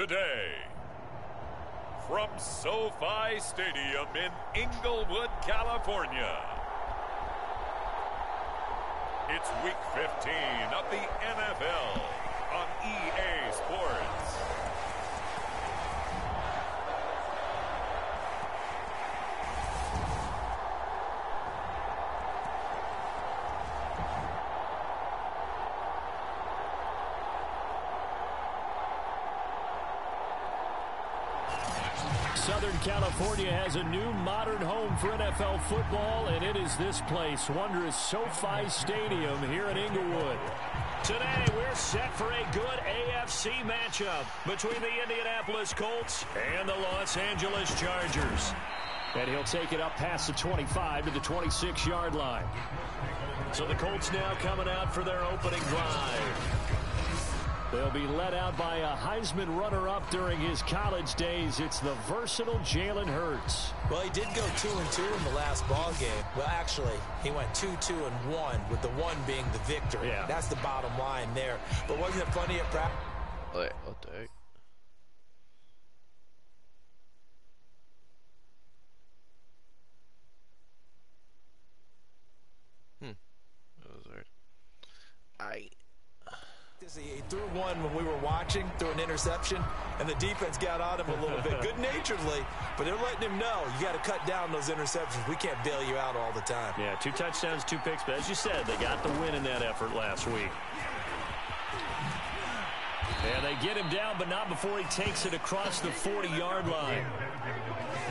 today, from SoFi Stadium in Inglewood, California, it's Week 15 of the NFL on EA Sports. Southern California has a new modern home for NFL football, and it is this place, wondrous SoFi Stadium here in Inglewood. Today, we're set for a good AFC matchup between the Indianapolis Colts and the Los Angeles Chargers. And he'll take it up past the 25 to the 26-yard line. So the Colts now coming out for their opening drive. They'll be led out by a Heisman runner-up during his college days. It's the versatile Jalen Hurts. Well, he did go 2-2 in the last ball game. Well, actually, he went 2-2-1, with the one being the victory. Yeah. That's the bottom line there. But wasn't it funny at practice? Wait, what the heck? That was weird. He threw one when we were watching, threw an interception, and the defense got on him a little bit, good-naturedly, but they're letting him know, you got to cut down those interceptions. We can't bail you out all the time. Yeah, 2 touchdowns, 2 picks, but as you said, they got the win in that effort last week. And they get him down, but not before he takes it across the 40-yard line.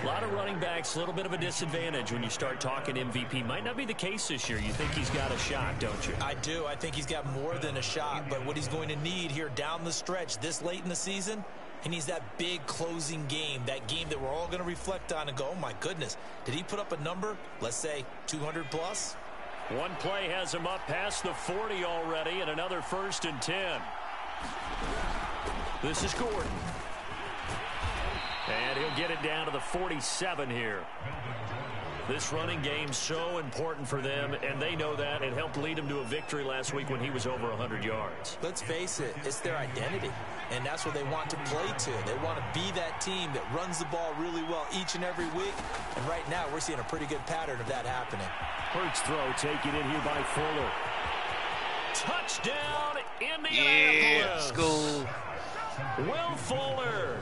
A lot of running backs, a little bit of a disadvantage when you start talking MVP. Might not be the case this year. You think he's got a shot, don't you? I do. I think he's got more than a shot, but what he's going to need here down the stretch this late in the season, he needs that big closing game, that game that we're all going to reflect on and go, oh, my goodness, did he put up a number, let's say 200 plus? One play has him up past the 40 already, and another 1st and 10. This is Gordon. And he'll get it down to the 47 here. This running game's so important for them, and they know that. It helped lead them to a victory last week when he was over 100 yards. Let's face it, it's their identity, and that's what they want to play to. They want to be that team that runs the ball really well each and every week, and right now we're seeing a pretty good pattern of that happening. Hurts throw taken in here by Fuller. Touchdown, Indianapolis! Yeah, school. Will Fuller,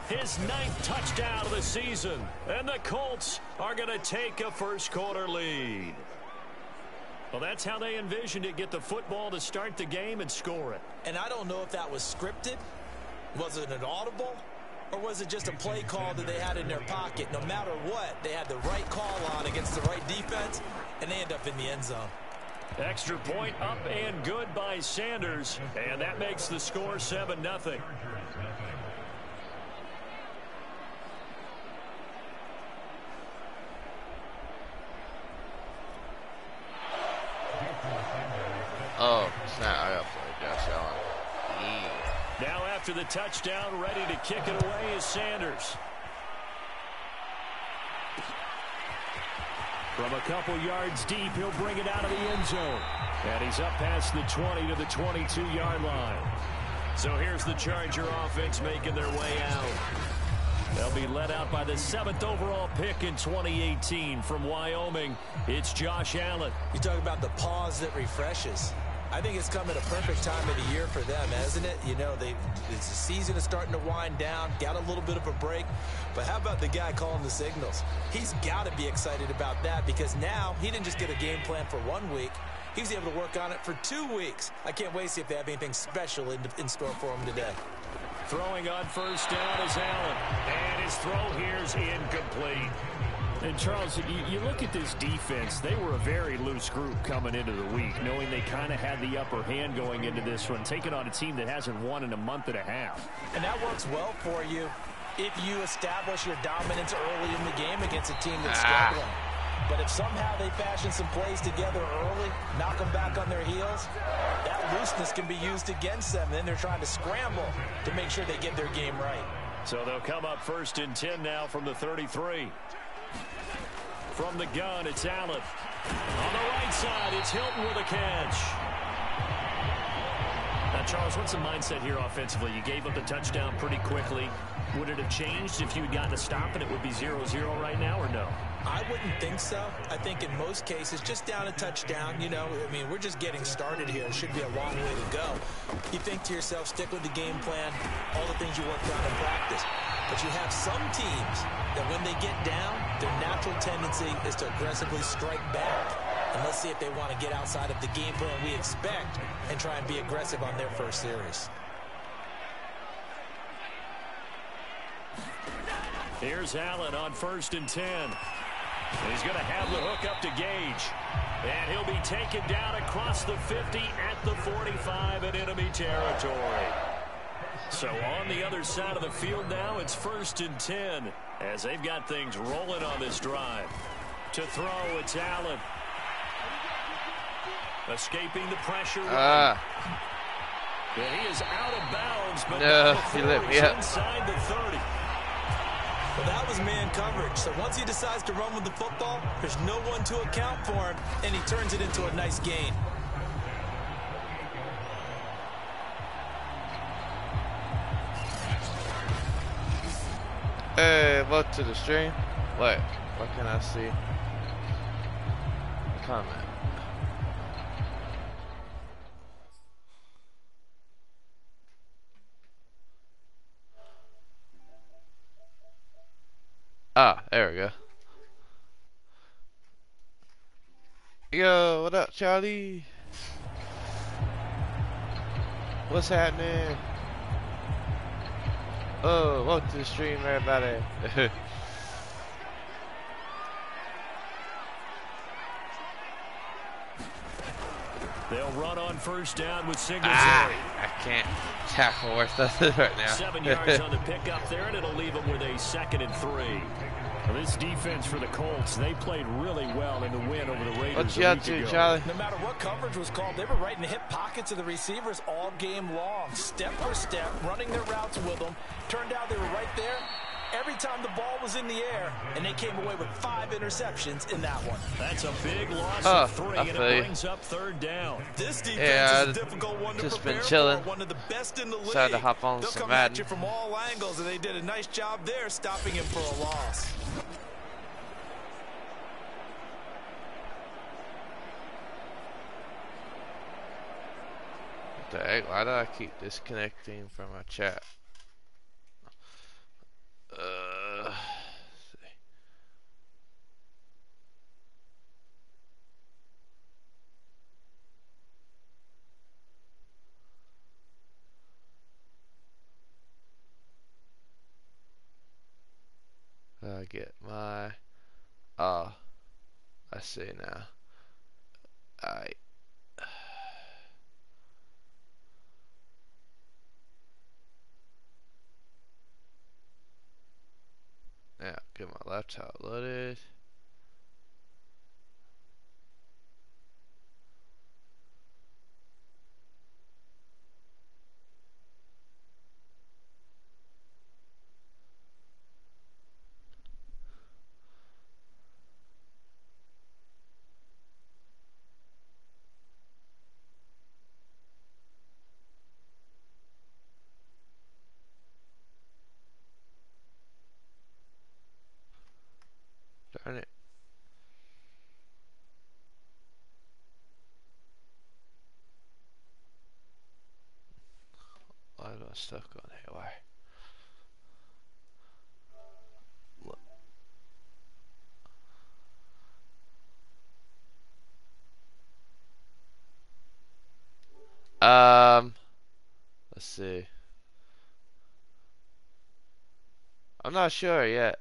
his 9th touchdown of the season, and the Colts are going to take a first-quarter lead. Well, that's how they envisioned it, get the football to start the game and score it. And I don't know if that was scripted, was it an audible, or was it just a play call that they had in their pocket? No matter what, they had the right call on against the right defense, and they end up in the end zone. Extra point up and good by Sanders, and that makes the score 7-0. Oh, snap. I got to play Josh Allen. Yeah. Now after the touchdown, ready to kick it away is Sanders. From a couple yards deep, he'll bring it out of the end zone. And he's up past the 20 to the 22-yard line. So here's the Charger offense making their way out. They'll be led out by the 7th overall pick in 2018 from Wyoming. It's Josh Allen. You talk about the pause that refreshes. I think it's come at a perfect time of the year for them, hasn't it? You know, the season is starting to wind down, got a little bit of a break. But how about the guy calling the signals? He's got to be excited about that because now he didn't just get a game plan for 1 week. He was able to work on it for 2 weeks. I can't wait to see if they have anything special in store for him today. Throwing on first down is Allen. And his throw here is incomplete. And, Charles, you look at this defense, they were a very loose group coming into the week, knowing they kind of had the upper hand going into this one, taking on a team that hasn't won in a month and a half. And that works well for you if you establish your dominance early in the game against a team that's struggling. But if somehow they fashion some plays together early, knock them back on their heels, that looseness can be used against them. Then they're trying to scramble to make sure they get their game right. So they'll come up 1st and 10 now from the 33. From the gun, it's Allen. On the right side, it's Hilton with a catch. Now, Charles, what's the mindset here offensively? You gave up the touchdown pretty quickly. Would it have changed if you had gotten a stop and it would be 0-0 right now, or no? I wouldn't think so. I think in most cases, just down a touchdown, you know, I mean, we're just getting started here. It should be a long way to go. You think to yourself, stick with the game plan, all the things you worked on in practice. But you have some teams that when they get down, their natural tendency is to aggressively strike back. And let's see if they want to get outside of the game plan we expect and try and be aggressive on their first series. Here's Allen on 1st and 10. He's going to have the hook up to Gage. And he'll be taken down across the 50 at the 45 in enemy territory. So on the other side of the field now, it's 1st and 10 as they've got things rolling on this drive. To throw, it's Allen. Escaping the pressure. And he is out of bounds, but no, he let me up. Inside the 30. Well, that was man coverage. So once he decides to run with the football, there's no one to account for him, and he turns it into a nice gain. Hey, look to the stream. Wait, what can I see? Comment. Ah, there we go. Yo, what up, Charlie? What's happening? Oh, welcome to the stream, everybody. They'll run on 1st down with Singletary. I can't tackle worth nothing right now. 7 yards on the pickup there, and it'll leave them with a 2nd and 3. Well, this defense for the Colts, they played really well in the win over the Raiders. What you up to, Charlie? No matter what coverage was called, they were right in the hip pockets of the receivers all game long, step for step, running their routes with them. Turned out they were right there every time the ball was in the air, and they came away with 5 interceptions in that one. That's a big loss of 3, and it brings up 3rd down. This defense is a difficult one to just prepare been chilling. for, one of the best in the league. Decided to hop on They'll some come Madden. at you from all angles, and they did a nice job there stopping him for a loss. What the heck? Why do I keep disconnecting from my chat? Let's see. I get my I see now. Yeah, get my laptop loaded. Darn it. Why am I stuck on here? Why? Let's see. I'm not sure yet.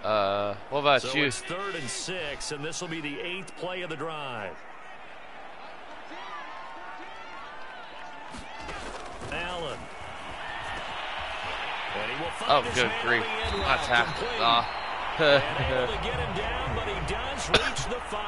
What about so you? It's 3rd and 6, and this will be the 8th play of the drive. Allen. And he will find his good man grief. on the end Not route, tackling. complete. And able to get him down, but he does reach the 5.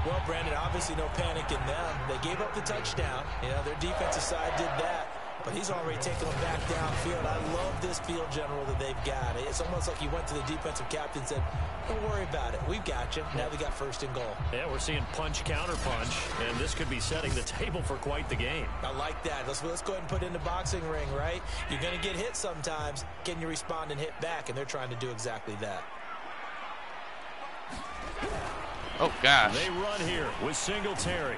Well, Brandon, obviously no panic in them. They gave up the touchdown. You know, their defensive side did that. but he's already taken them back downfield. I love this field general that they've got. It's almost like he went to the defensive captain and said, don't worry about it. We've got you. Now they got first and goal. Yeah, we're seeing punch, counter punch, and this could be setting the table for quite the game. I like that. Let's go ahead and put it in the boxing ring, right? You're going to get hit sometimes. Can you respond and hit back? And they're trying to do exactly that. Oh, gosh. They run here with Singletary.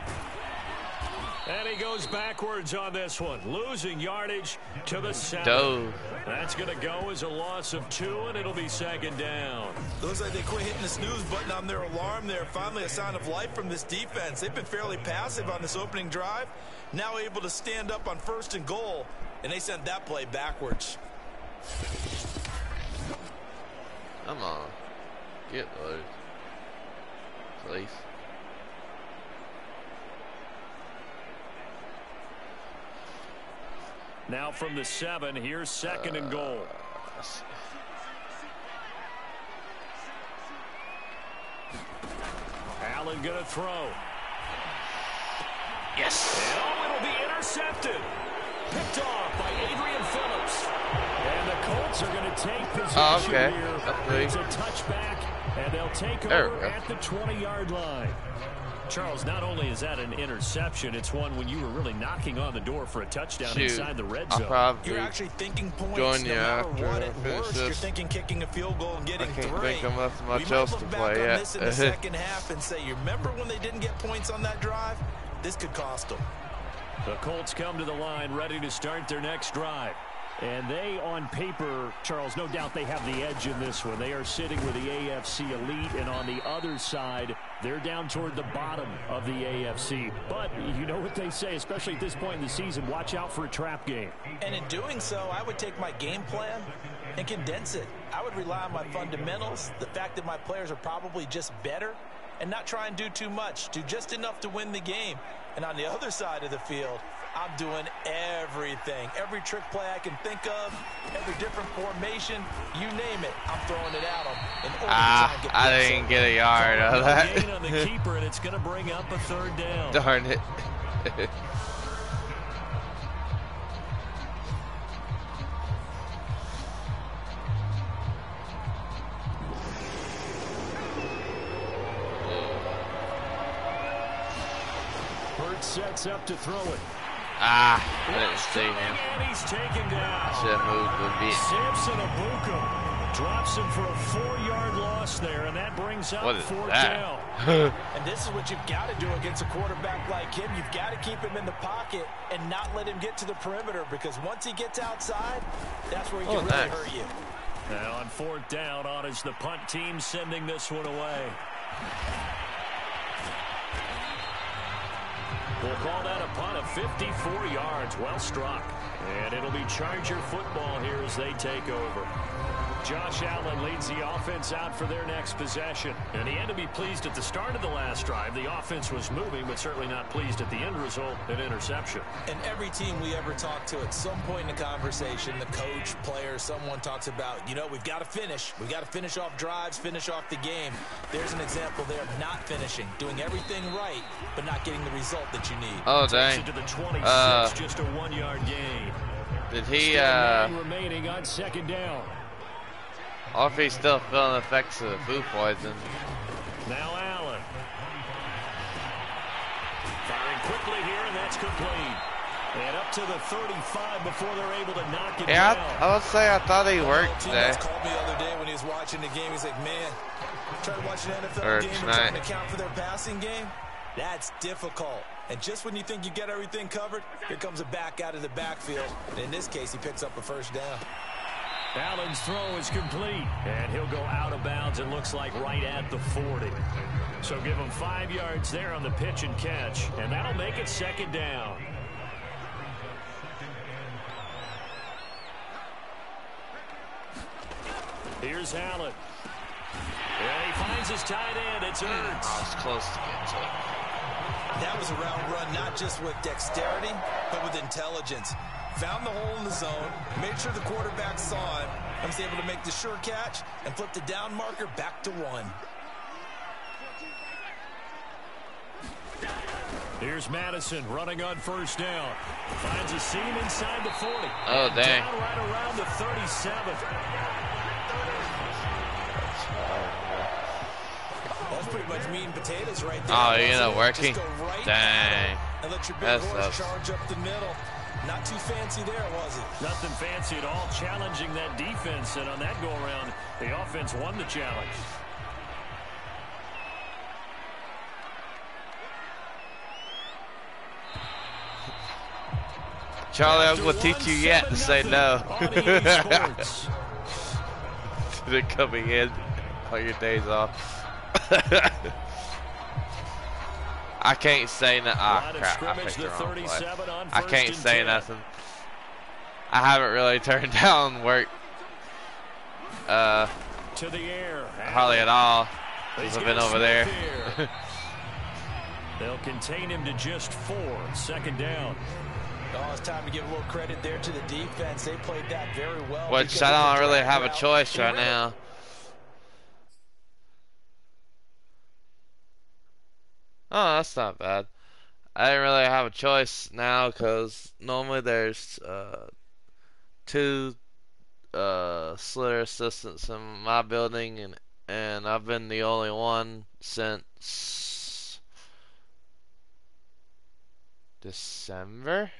And he goes backwards on this one, losing yardage to the 7. Dove. That's going to go as a loss of 2, and it'll be second down. Looks like they quit hitting the snooze button on their alarm there. Finally a sign of life from this defense. They've been fairly passive on this opening drive. Now able to stand up on first and goal, and they sent that play backwards. Come on. Get those. Please. Now from the 7, here's second and goal. Allen going to throw. Yes. And oh, it'll be intercepted. Picked off by Adrian Phillips. And the Colts are going to take possession here. It's a touchback, and they'll take over at the 20-yard line. Charles, not only is that an interception, it's one when you were really knocking on the door for a touchdown inside the red zone. You're actually thinking points no matter what. At worst, you're thinking kicking a field goal and getting 3. I can't think of much else to play yet. This in the second half and say, you remember when they didn't get points on that drive? This could cost them. The Colts come to the line ready to start their next drive. And they, on paper, Charles, no doubt they have the edge in this one. They are sitting with the AFC elite, and on the other side, they're down toward the bottom of the AFC. But you know what they say, especially at this point in the season, watch out for a trap game. And in doing so, I would take my game plan and condense it. I would rely on my fundamentals, the fact that my players are probably just better, and not try and do too much, do just enough to win the game. And on the other side of the field, I'm doing everything. Every trick play I can think of, every different formation, you name it, I'm throwing it at them. In order to try and get I didn't get a yard out of that. Gain on the keeper, and it's going to bring up a third down. Darn it. Sets up to throw it. I didn't see him. And he's taken down. Should have moved a bit. Samson Abuka drops him for a 4-yard loss there, and that brings up fourth down. And this is what you've got to do against a quarterback like him. You've got to keep him in the pocket and not let him get to the perimeter, because once he gets outside, that's where he can really hurt you. Now on fourth down, on is the punt team sending this one away. We'll call that a punt of 54 yards. Well struck. And it'll be Charger football here as they take over. Josh Allen leads the offense out for their next possession. And he had to be pleased at the start of the last drive. The offense was moving, but certainly not pleased at the end result, an interception. And every team we ever talk to, at some point in the conversation, the coach, player, someone talks about, you know, we've got to finish. We've got to finish off drives, finish off the game. There's an example there of not finishing, doing everything right, but not getting the result that you need. Oh, dang. To the 26, just a 1-yard gain. Did he, remaining on second down. Or if he's still feeling the effects of the food poison. Now Allen. Firing quickly here, and that's complete. And up to the 35 before they're able to knock it down. I would say I thought he worked today. He called me the other day when he was watching the game. He's like, man, trying to watch an NFL game and trying to account for their passing game. That's difficult. And just when you think you get everything covered, here comes a back out of the backfield. And in this case, he picks up a first down. Allen's throw is complete, and he'll go out of bounds, it looks like right at the 40. So give him 5 yards there on the pitch and catch, and that'll make it second down. Here's Allen. And he finds his tight end. It's Ertz. I was close to getting to it. That was a round run, not just with dexterity, but with intelligence. Found the hole in the zone, made sure the quarterback saw him, and was able to make the sure catch and flip the down marker back to 1. Here's Madison running on first down. Finds a seam inside the 40. Oh, dang. Down right around the 37. That's pretty much meat and potatoes right there. Oh, you're not working? Right Dang. and let your big That's horse tough. charge up the middle. Not too fancy there, was it? Nothing fancy at all, challenging that defense. And on that go-around, the offense won the challenge. Charlie, I'm going to teach you yet to say no. They're coming in on your days off. I can't say nothing. Ah, crap. I picked the wrong play. I can't say nothing. I haven't really turned down work to the air. hardly at all since I've been over there. They'll contain him to just 4. Second down. Oh, it's time to give a little credit there to the defense. They played that very well. Which I don't really have a choice right now. Oh, that's not bad. I didn't really have a choice now because normally there's 2 slitter assistants in my building, and I've been the only one since December.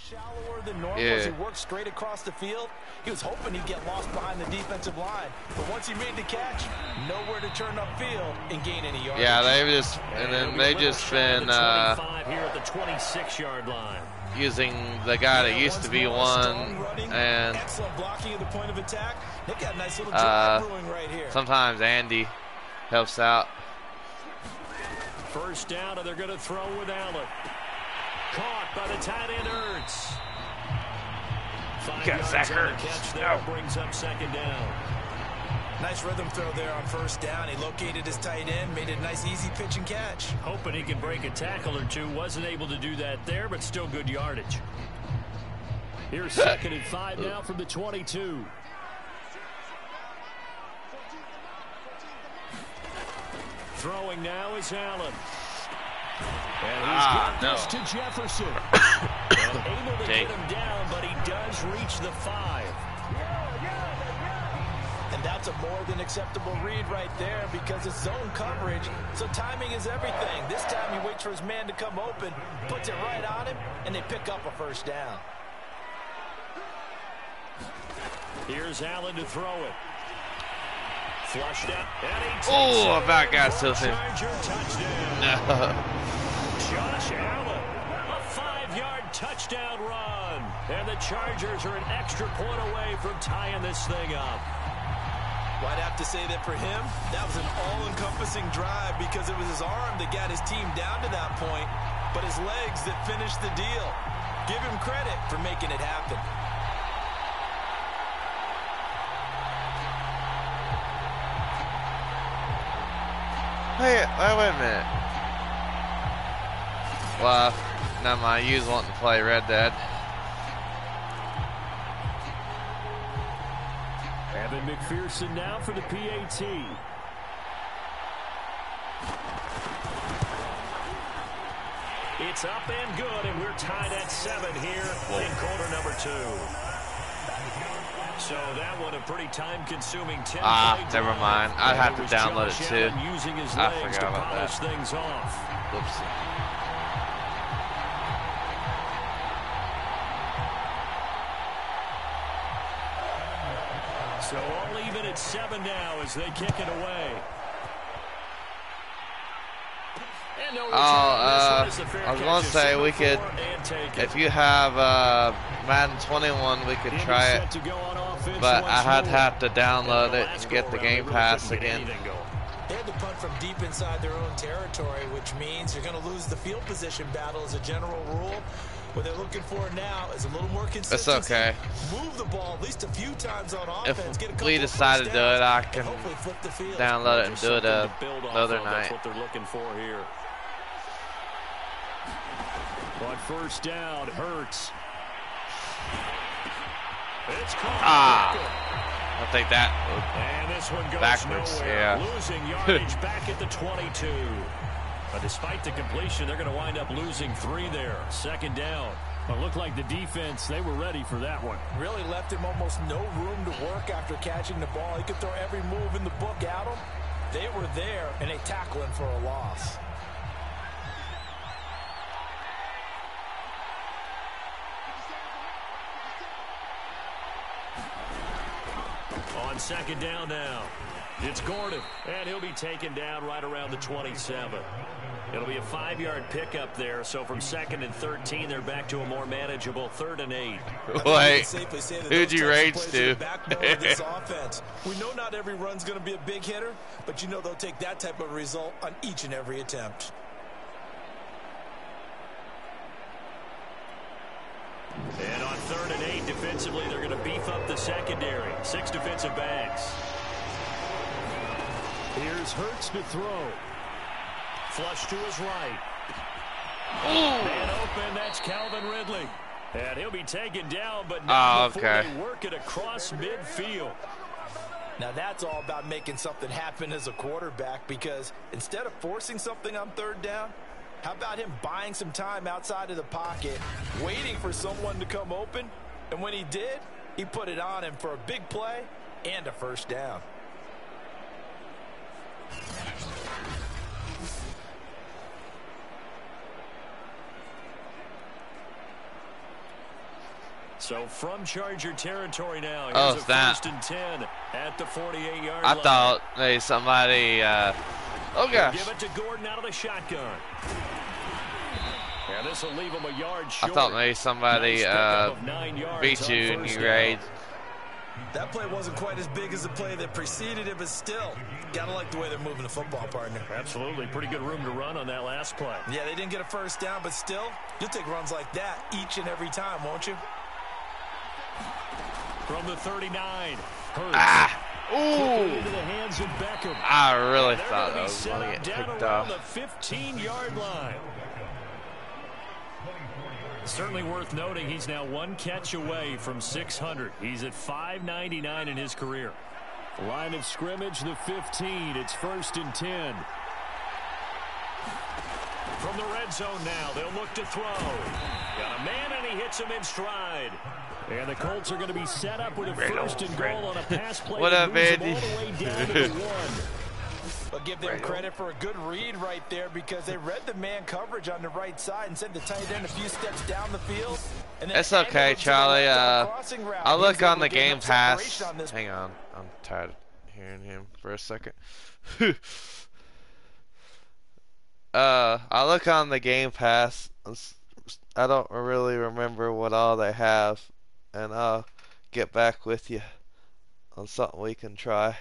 Shallower than normal Yeah. as he worked straight across the field. He was hoping he'd get lost behind the defensive line, but once he made the catch, nowhere to turn upfield and gain any yardage. Yeah, they've just been here at the 26-yard line. using the guy that used to be one, and excellent blocking at the point of attack. They got a nice little drive brewing right here. sometimes Andy helps out. First down, and they're going to throw with Allen. Caught by the tight end, Ertz. 5 yards on the catch there, brings up second down. Nice rhythm throw there on first down. He located his tight end, made a nice easy pitch and catch. Hoping he can break a tackle or two. Wasn't able to do that there, but still good yardage. Here's second and 5 now from the 22. Throwing now is Allen. And he's got this to Jefferson. And able to get him down, but he does reach the 5. And that's a more than acceptable read right there because it's zone coverage, so timing is everything. This time he waits for his man to come open, puts it right on him, and they pick up a first down. Here's Allen to throw it. Flushed out, and he takes Oh, it. that guy's so thin. Charger touchdown. No. Josh Allen, a 5-yard touchdown run. And the Chargers are an extra point away from tying this thing up. Well, I'd have to say that for him, that was an all-encompassing drive because it was his arm that got his team down to that point, but his legs that finished the deal. Give him credit for making it happen. Wait a minute. Well, never mind. You was wanting to play Red Dead. Evan McPherson now for the PAT. It's up and good, and we're tied at 7 here in quarter number 2. So that one a pretty time-consuming 10-play drive. Never mind. I had to was download Josh it too. Allen using his I legs forgot to about polish that. things off. Whoopsie. So all even at 7 now as they kick it away. And no return. I This one is the fair was catch going of to say we 7-4 could, and take it. if you have Madden 21, we could Indy try set it. to go on offense But once I had more. have to download it Last and get the go-around, Game they really Pass couldn't get again. anything going. They had to punt from deep inside their own territory, which means you're going to lose the field position battle as a general rule. What they're looking for now is a little more consistency. It's okay. Move the ball at least a few times on If offense. Get a couple we of decide to first do it, downs, I and can hopefully flip the field. download it and do it Something to build off another of. night. That's what they're looking for here. On first down, Hurts. It's caught. I'll take that. And this one goes Backwards, nowhere. yeah. Losing yardage back at the 22. But despite the completion, they're going to wind up losing 3 there. Second down. But it looked like the defense, they were ready for that one. Really left him almost no room to work after catching the ball. He could throw every move in the book at him. They were there, and they tackle him for a loss. On second down now, it's Gordon, and he'll be taken down right around the 27. It'll be a 5-yard pickup there, so from 2nd and 13, they're back to a more manageable 3rd and 8. Wait, who'd you rage to? We know not every run's going to be a big hitter, but you know they'll take that type of result on each and every attempt. And on 3rd and 8, defensively, they're going to beef up the secondary. 6 defensive backs. Here's Hurts to throw. Flush to his right. Man open, that's Calvin Ridley. And he'll be taken down, but not before they work it across midfield. Now that's all about making something happen as a quarterback, because instead of forcing something on 3rd down, how about him buying some time outside of the pocket, waiting for someone to come open, and when he did, he put it on him for a big play and a 1st down. So from Charger territory now, here's a 1st and 10 at the 48-yard line. I thought maybe somebody, oh gosh. Give it to Gordon out of the shotgun. And this will leave him a yard short. I thought maybe somebody beat you and you raged. That play wasn't quite as big as the play that preceded it, but still, gotta like the way they're moving the football, partner. Absolutely, pretty good room to run on that last play. Yeah, they didn't get a 1st down, but still, you'll take runs like that each and every time, won't you? From the 39, Hurts. Ooh! Into the hands of Beckham. I really thought that was going to get picked off. The 15-yard line. Certainly worth noting, he's now 1 catch away from 600. He's at 599 in his career. Line of scrimmage, the 15. It's 1st and 10. From the red zone now, they'll look to throw. Got a man, and he hits him in stride. And the Colts are going to be set up with a 1st and goal on a pass play. What up, Andy? All the way down to the 1. But give them credit for a good read right there, because they read the man coverage on the right side and sent the tight end a few steps down the field. And it's okay, Charlie. I'll look on the game pass. Hang on. I'm tired of hearing him for a second. I'll look on the game pass. I don't really remember what all they have, and I'll get back with you on something we can try.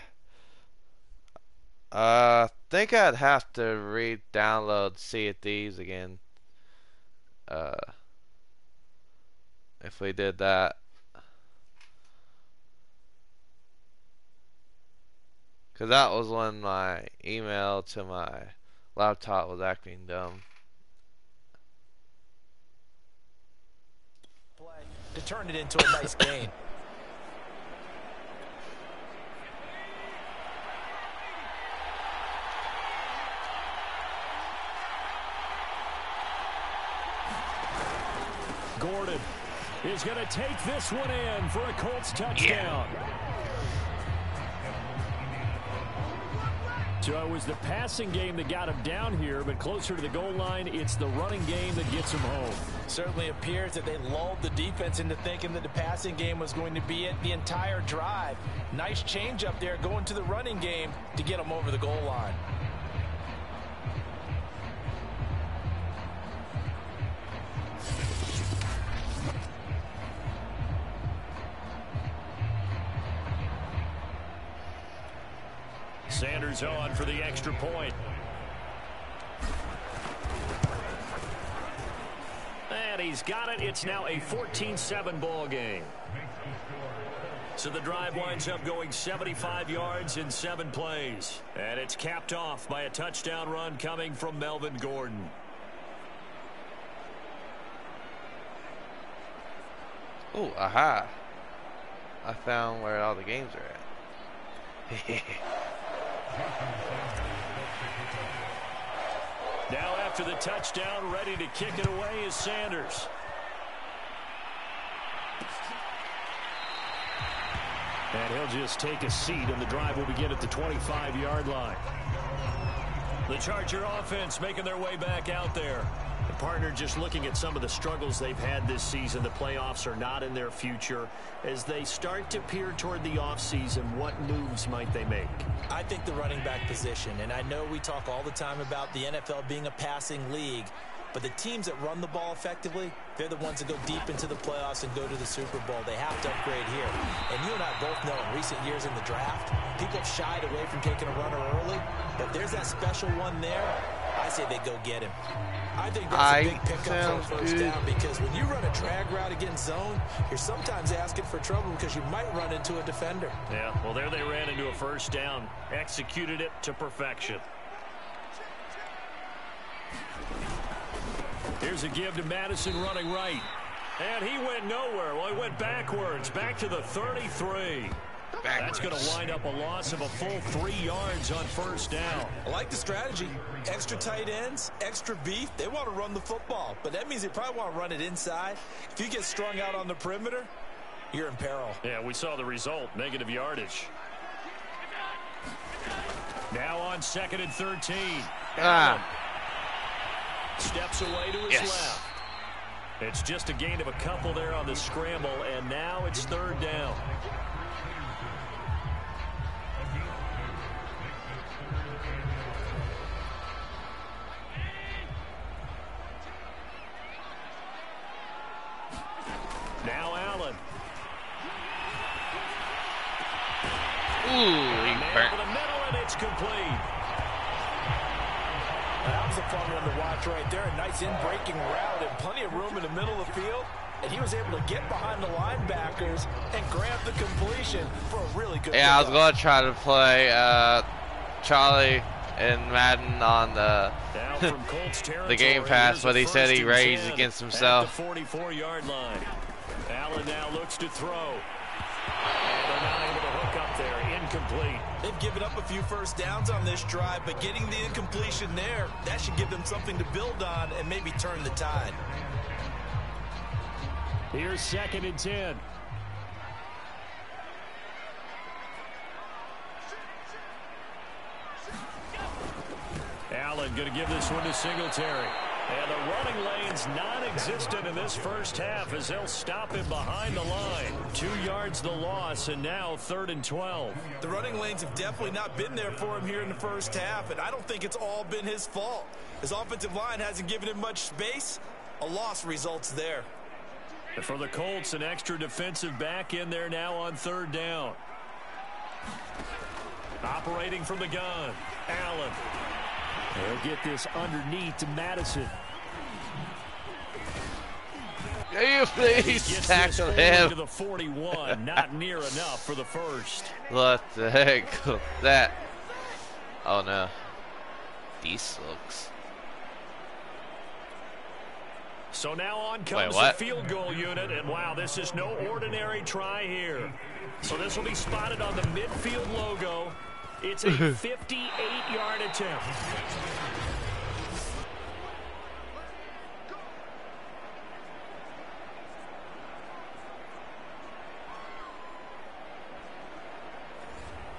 I think I'd have to re-download Sea of Thieves again. If we did that. Because that was when my email to my laptop was acting dumb. To turn it into a nice gain. Gordon is going to take this one in for a Colts touchdown. So it was the passing game that got him down here, but closer to the goal line, it's the running game that gets him home. Certainly appears that they lulled the defense into thinking that the passing game was going to be it the entire drive. Nice change up there going to the running game to get them over the goal line. Sanders on for the extra point. And he's got it. It's now a 14-7 ball game. So the drive winds up going 75 yards in 7 plays. And it's capped off by a touchdown run coming from Melvin Gordon. Oh, aha. I found where all the games are at. Now after the touchdown, ready to kick it away is Sanders. And he'll just take a seat, and the drive will begin at the 25-yard line. The Charger offense making their way back out there. The partner just looking at some of the struggles they've had this season. The playoffs are not in their future. As they start to peer toward the offseason, what moves might they make? I think the running back position, and I know we talk all the time about the NFL being a passing league, but the teams that run the ball effectively, they're the ones that go deep into the playoffs and go to the Super Bowl. They have to upgrade here. And you and I both know in recent years in the draft, people have shied away from taking a runner early. But if there's that special one there, I say they go get him. I think that's a big pickup for a first down, because when you run a drag route against zone, you're sometimes asking for trouble because you might run into a defender. Yeah, well, there they ran into a first down. Executed it to perfection. Here's a give to Madison running right. And he went nowhere. Well, he went backwards, back to the 33. That's going to wind up a loss of a full 3 yards on first down. I like the strategy. Extra tight ends, extra beef. They want to run the football, but that means they probably want to run it inside. If you get strung out on the perimeter, you're in peril. Yeah, we saw the result, negative yardage. Now on 2nd and 13. Steps away to his left. It's just a gain of a couple there on the scramble, and now it's 3rd down. Now Allen. Ooh, he burnt. For the middle, and it's complete. That was a fun one to watch right there. A nice in-breaking route and plenty of room in the middle of the field. And he was able to get behind the linebackers and grab the completion for a really good I was going to try to play Charlie and Madden on the the Game Pass, but he said he raised against himself. At the 44-yard line. Allen now looks to throw. And they're not able to hook up there. Incomplete. They've given up a few first downs on this drive, but getting the incompletion there, that should give them something to build on and maybe turn the tide. Here's 2nd and 10. Allen going to give this one to Singletary. And the running lane's non-existent in this first half as they'll stop him behind the line. 2 yards the loss, and now 3rd and 12. The running lanes have definitely not been there for him here in the first half, and I don't think it's all been his fault. His offensive line hasn't given him much space. A loss results there. And for the Colts, an extra defensive back in there now on 3rd down. Operating from the gun, Allen. They'll get this underneath to Madison. You please tackle him. To the 41, not near enough for the first. What the heck was that? Oh no. These looks. So now on comes the field goal unit, and wow, this is no ordinary try here. So this will be spotted on the midfield logo. It's a 58-yard attempt.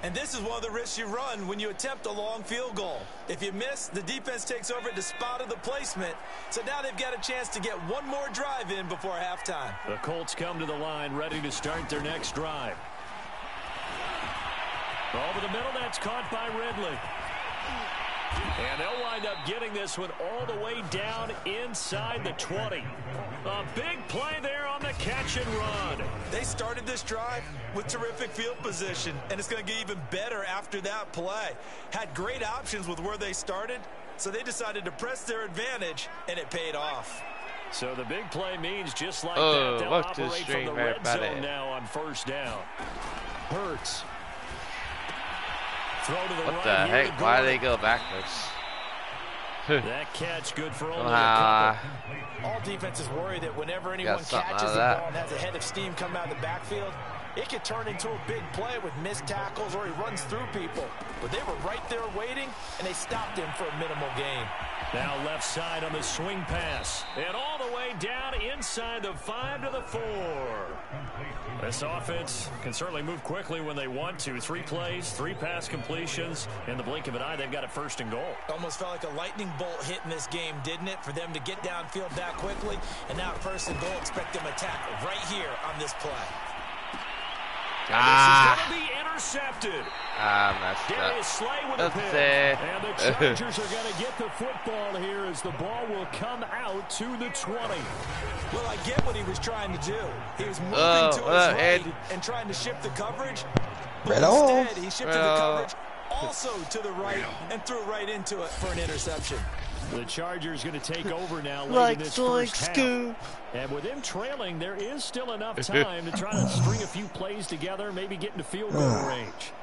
And this is one of the risks you run when you attempt a long field goal. If you miss, the defense takes over at the spot of the placement. So now they've got a chance to get one more drive in before halftime. The Colts come to the line ready to start their next drive. Over the middle, that's caught by Ridley. And they'll wind up getting this one all the way down inside the 20. A big play there on the catch and run. They started this drive with terrific field position, and it's going to get even better after that play. Had great options with where they started, so they decided to press their advantage, and it paid off. So the big play means just like that, they'll operate from the red zone now on first down. Hurts. Throw to the what right the heck? Why did they go backwards? That catch good for only a couple. All defenses worry that whenever anyone catches the ball and has a head of steam come out of the backfield, it could turn into a big play with missed tackles or he runs through people. But they were right there waiting, and they stopped him for a minimal gain. Now left side on the swing pass. And all the way down inside the 5 to the 4. This offense can certainly move quickly when they want to. 3 plays, 3 pass completions. In the blink of an eye, they've got a 1st and goal. Almost felt like a lightning bolt hit in this game, didn't it? For them to get downfield that quickly. And now 1st and goal, expect them to tackle right here on this play. And this is going to be intercepted. Messed Darius up. Slay with a pick. And the Chargers are going to get the football here as the ball will come out to the 20. Well, I get what he was trying to do. He was moving to his right and trying to shift the coverage. But instead, he shifted the coverage also to the right and threw right into it for an interception. The Chargers going to take over now late in this first half. And with them trailing, there is still enough time to try to string a few plays together, maybe get into field goal range.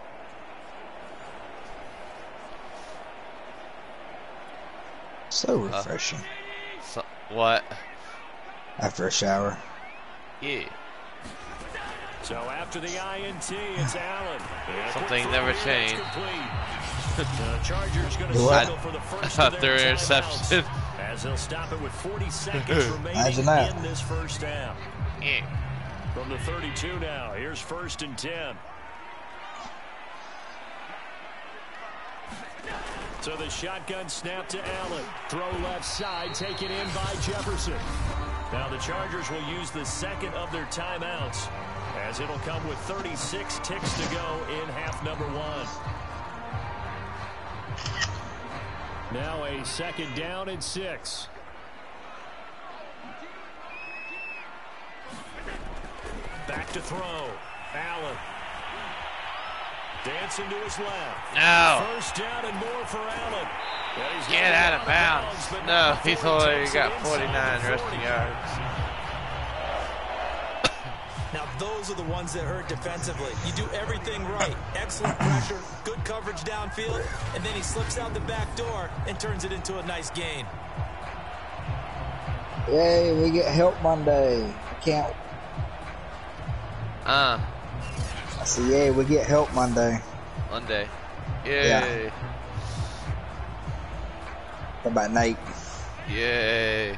So refreshing. What? After a shower. Yeah. So after the INT, it's Allen. Something never changed. The Chargers going to settle for the first of their interception. As they'll stop it with 40 seconds remaining in this first half. Yeah. From the 32 now, here's 1st and 10. So the shotgun snap to Allen. Throw left side, taken in by Jefferson. Now the Chargers will use the second of their timeouts, as it'll come with 36 ticks to go in half number 1. Now a 2nd down and 6. Back to throw. Allen. Dancing to his left. No. 1st down and more for Allen. Get out of bounds. No, he's already got 49 rushing yards. Now, those are the ones that hurt defensively. You do everything right. Excellent pressure, good coverage downfield, and then he slips out the back door and turns it into a nice gain. Yay, we get help Monday. I can't. I said, yay, we get help Monday. Monday. Yay. Yeah. What about Nate? Yay.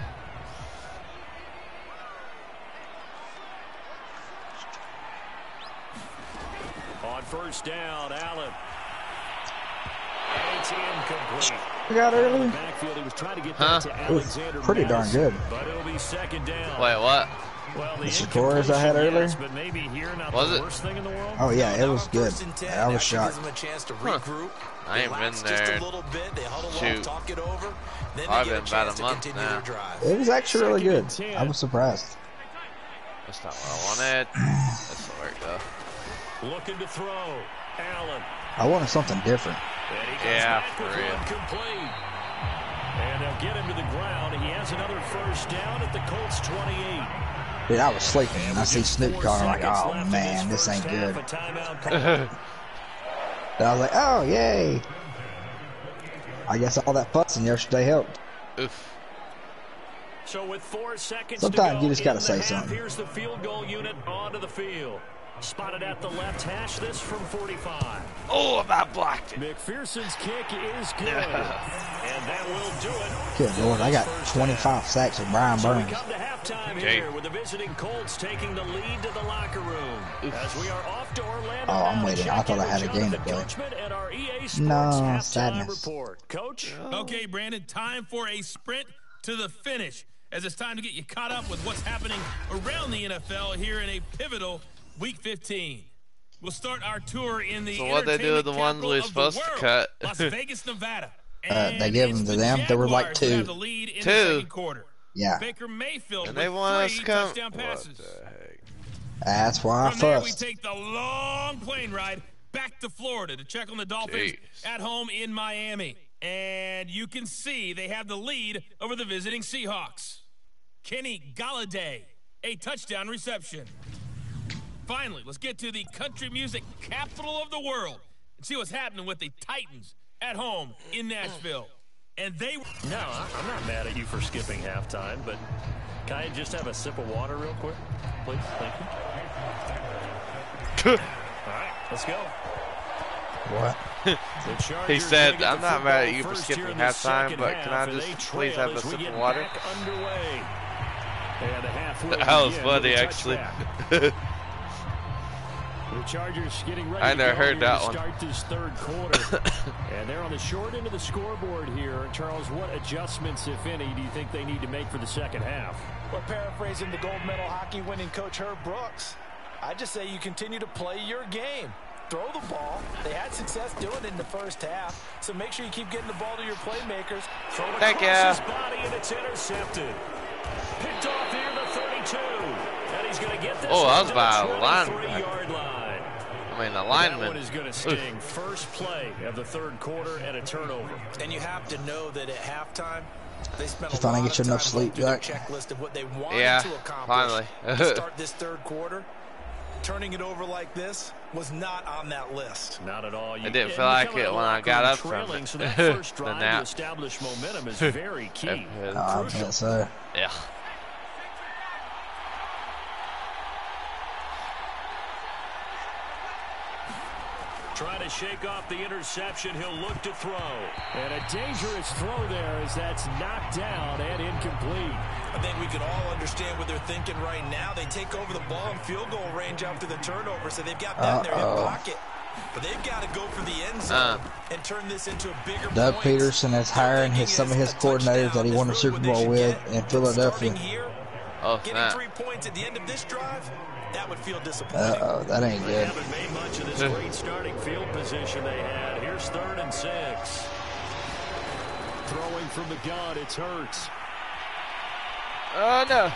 On 1st down, Allen. And it's incomplete. We got early. Backfield, he was trying to get that to Alexander. Pretty darn good. But it'll be 2nd down. Wait, what? Well, the scores I had earlier. But maybe here, not was the it? worst thing in the world. Oh yeah, it was good. I was shocked. I ain't been there. Shoot. I've been about a month now. It was actually really good. I was surprised. That's not what I wanted. That's not work though. Looking to throw. Allen. I wanted something different. Yeah, for real. And they'll get him to the ground. He has another 1st down at the Colts 28. Dude, I was sleeping and I see Snoop Car. I'm like, oh man, this ain't good. I was like, oh yay. I guess all that fussing yesterday helped. Oof. So with 4 seconds sometimes to go you just gotta say half, something. Here's the field goal unit onto the field. Spotted at the left hash, this from 45. Oh, about blocked it. McPherson's kick is good. And that will do it. Good Lord, I got 25 sacks with Brian Burns. So we come to halftime here with the visiting Colts taking the lead to the locker room. As we are off to Orlando. Oh, I'm waiting. I thought I had a game to play. No, sadness. Coach? Okay, Brandon, time for a sprint to the finish, as it's time to get you caught up with what's happening around the NFL here in a pivotal Week 15. We'll start our tour in the so what they do with the ones we're supposed to cut? Las Vegas, Nevada. They gave them to them. There were like 2. Yeah. Baker Mayfield and they want us to come. What the heck? That's why I fussed. From there, we fussed. take the long plane ride back to Florida to check on the Dolphins at home in Miami. And you can see they have the lead over the visiting Seahawks. Kenny Galladay, a touchdown reception. Finally, let's get to the country music capital of the world and see what's happening with the Titans at home in Nashville. And they... No, I'm not mad at you for skipping halftime, but can I just have a sip of water real quick? Please, thank you. right, let's go. What? He said, I'm not mad at you for skipping halftime, but can I just please have a sip of water? That was funny, actually. The Chargers getting ready I never heard that one. Start this third quarter. And they're on the short end of the scoreboard here. Charles, what adjustments, if any, do you think they need to make for the second half? Well, paraphrasing the gold medal hockey winning coach Herb Brooks, I just say you continue to play your game. Throw the ball. They had success doing it in the first half, so make sure you keep getting the ball to your playmakers. Throw it across his body, and it's intercepted. Picked off here the 32. And he's going to get this. Oh, that was by a yard line. I mean, the lineman. That one is going to sting. First play of the third quarter and a turnover. And you have to know that at halftime, they spent You a finally lot get of you time enough sleep, going through their Jack? checklist of what they wanted to accomplish. Finally. To start this third quarter. Turning it over like this was not on that list. Not at all. I didn't feel like it when I got up from it. So that first drive to establish momentum is very key. I think so. Yeah. Trying to shake off the interception. He'll look to throw. And a dangerous throw there as that's knocked down and incomplete. I think we can all understand what they're thinking right now. They take over the ball in field goal range after the turnover, so they've got that in their hip pocket. But they've got to go for the end zone and turn this into a bigger Doug Peterson is hiring some of his coordinators that he won the Super Bowl with in Philadelphia. Oh, getting 3 points at the end of this drive, that would feel disappointing. Uh-oh, that ain't They good. haven't made much of this great starting field position they had. Here's 3rd and 6. Throwing from the gun, it's Hurts. Oh, no.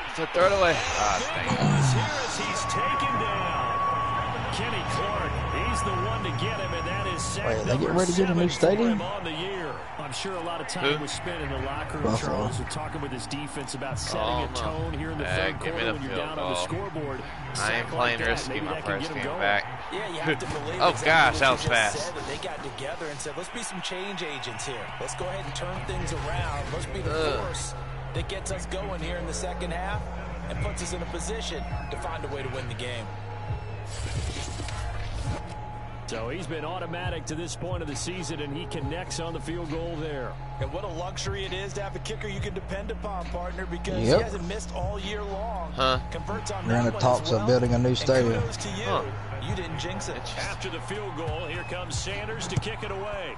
It's a third away. Big loss here as he's taken down. Kenny Clark, he's the one to get him, and that is sack Wait, they getting number ready to get a new 7 for stadium? him on the year. I'm sure a lot of time was spent in the locker room, Buffalo. Charles, and talking with his defense about setting a tone here in the third quarter when you're down on the scoreboard. I ain't playing risky my first game back. Yeah, you have to believe Oh, gosh, that was fast. That they got together and said, let's be some change agents here. Let's go ahead and turn things around. Let's be the force that gets us going here in the second half and puts us in a position to find a way to win the game. So he's been automatic to this point of the season, and he connects on the field goal there. And what a luxury it is to have a kicker you can depend upon, partner, because he hasn't missed all year long. Converts on We're in the talks of building a new stadium. And kudos to you. You didn't jinx it. After the field goal, here comes Sanders to kick it away.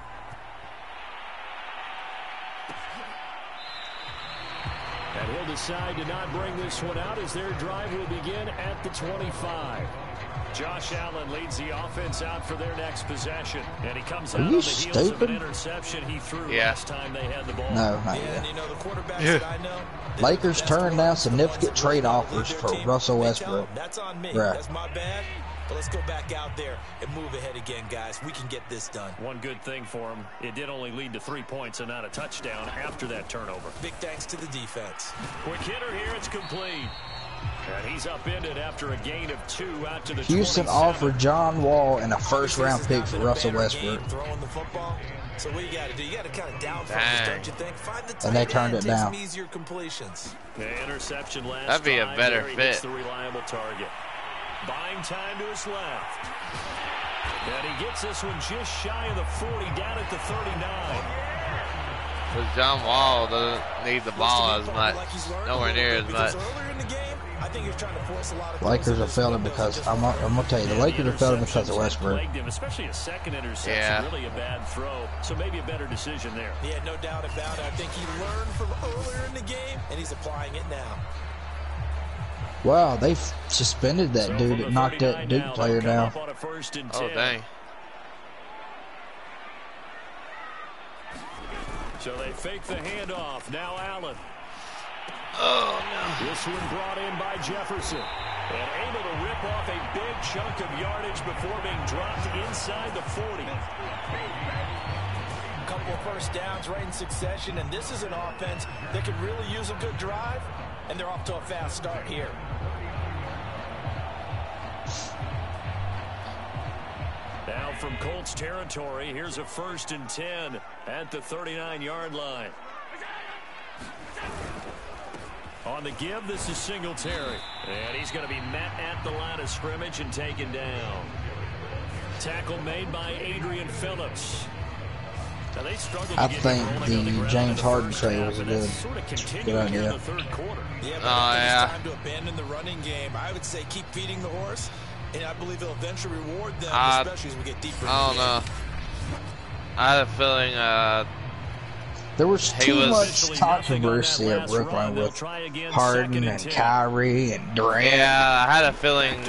And he'll decide to not bring this one out as their drive will begin at the 25. Josh Allen leads the offense out for their next possession. And he comes out on the heels of an interception he threw last time they had the ball. No, not And yet. you know, the quarterbacks that I know, Lakers turned down significant trade offers for Russell Westbrook. That's on me. Right. That's my bad. But let's go back out there and move ahead again, guys. We can get this done. One good thing for him, it did only lead to 3 points and not a touchdown after that turnover. Big thanks to the defense. Quick hitter here, it's complete. And he's upended after a gain of 2 out to the Houston 27. offered John Wall and a first-round pick for Russell Westbrook. Throwing the football. So what you got to do? You got to kind of down focus, don't you think? Find the tight And they turned end, it take down. some easier completions. The interception last That'd be a drive better there, he fit. hits the reliable target. Buying time to his left. And he gets this one just shy of the 40, down at the 39. Because John Wall doesn't need the ball as much. Nowhere near as much. Earlier in the game, I think he was trying to force a lot of Lakers are failing because I'm gonna tell you, the Lakers are failing because of Westbrook. Plagued him, especially a second interception, Yeah. really a bad throw. So maybe a better decision there. Yeah, no doubt about it. I think he learned from earlier in the game, and he's applying it now. Wow, they suspended that dude that knocked that Duke player down. Oh, dang. So they fake the handoff. Now Allen. Oh, no. This one brought in by Jefferson. And able to rip off a big chunk of yardage before being dropped inside the 40. A couple of first downs right in succession, and this is an offense that could really use a good drive, and they're off to a fast start here. Now from Colts territory, here's a 1st and 10 at the 39-yard line. On the give, this is Singletary. And he's going to be met at the line of scrimmage and taken down. Tackle made by Adrian Phillips. Now they struggled I to get think the James Harden trade was a good idea. Yeah, but it's time to abandon the running game. I would say keep feeding the horse, and I believe it'll eventually reward them, especially as we get deeper. I don't know. I had a feeling there was too much controversy at Brooklyn with Harden and Kyrie and Durant. Yeah, I had a feeling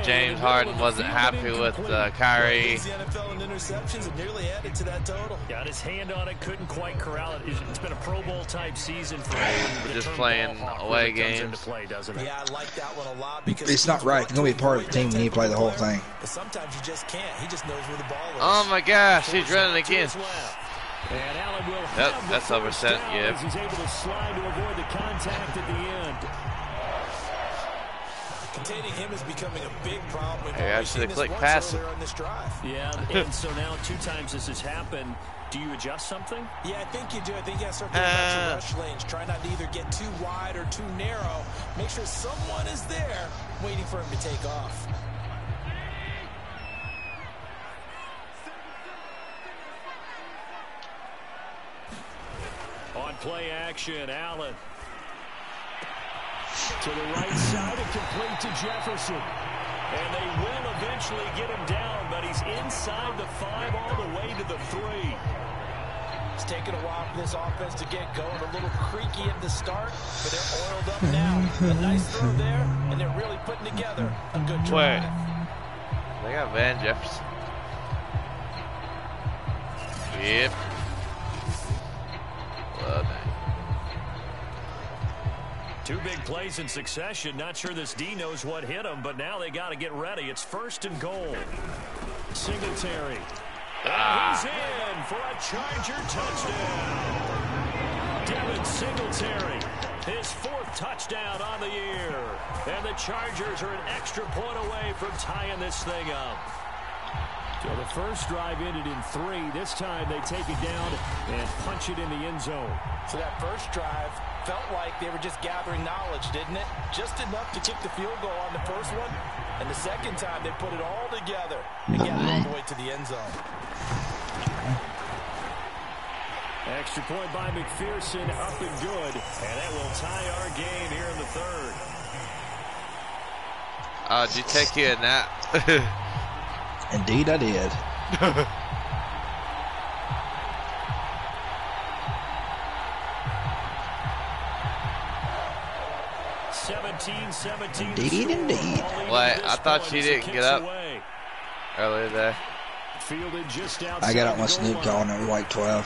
James Harden wasn't happy with Kyrie. Got his hand on it, couldn't quite corral it. It's been a Pro Bowl type season for him. Just playing away games. Yeah, I like that one a lot because it's not right. You're gonna be part of the team when you play the whole thing. But sometimes you just can't. He just knows where the ball is. Oh my gosh, he's running again. Yep, that's overset. Yep. He's able to slide to avoid the contact at the end. Containing him is becoming a big problem. Hey, I should have clicked pass it. Yeah, and so now 2 times this has happened. Do you adjust something? Yeah, I think you do. I think you got to start going back to rush lanes. Try not to either get too wide or too narrow. Make sure someone is there waiting for him to take off. On play action, Allen. To the right side and complete to Jefferson. And they will eventually get him down, but he's inside the 5 all the way to the 3. It's taken a while for this offense to get going. A little creaky at the start, but they're oiled up now. A nice throw there, and they're really putting together a good drive. They got Van Jefferson. Yep. Well, dang. 2 big plays in succession. Not sure this D knows what hit him, but now they got to get ready. It's 1st and goal. Singletary. And he's in for a Charger touchdown. Devin Singletary, his 4th touchdown on the year. And the Chargers are an extra point away from tying this thing up. So the first drive ended in 3. This time they take it down and punch it in the end zone. So that first drive felt like they were just gathering knowledge, didn't it? Just enough to kick the field goal on the first one. And the second time they put it all together and got it all the way to the end zone. Extra point by McPherson, up and good. And that will tie our game here in the 3rd. Did you take you a nap? Indeed, I did. 17-17. Indeed. What? I thought she didn't get up earlier there. I got out my Snoop calling it like 12.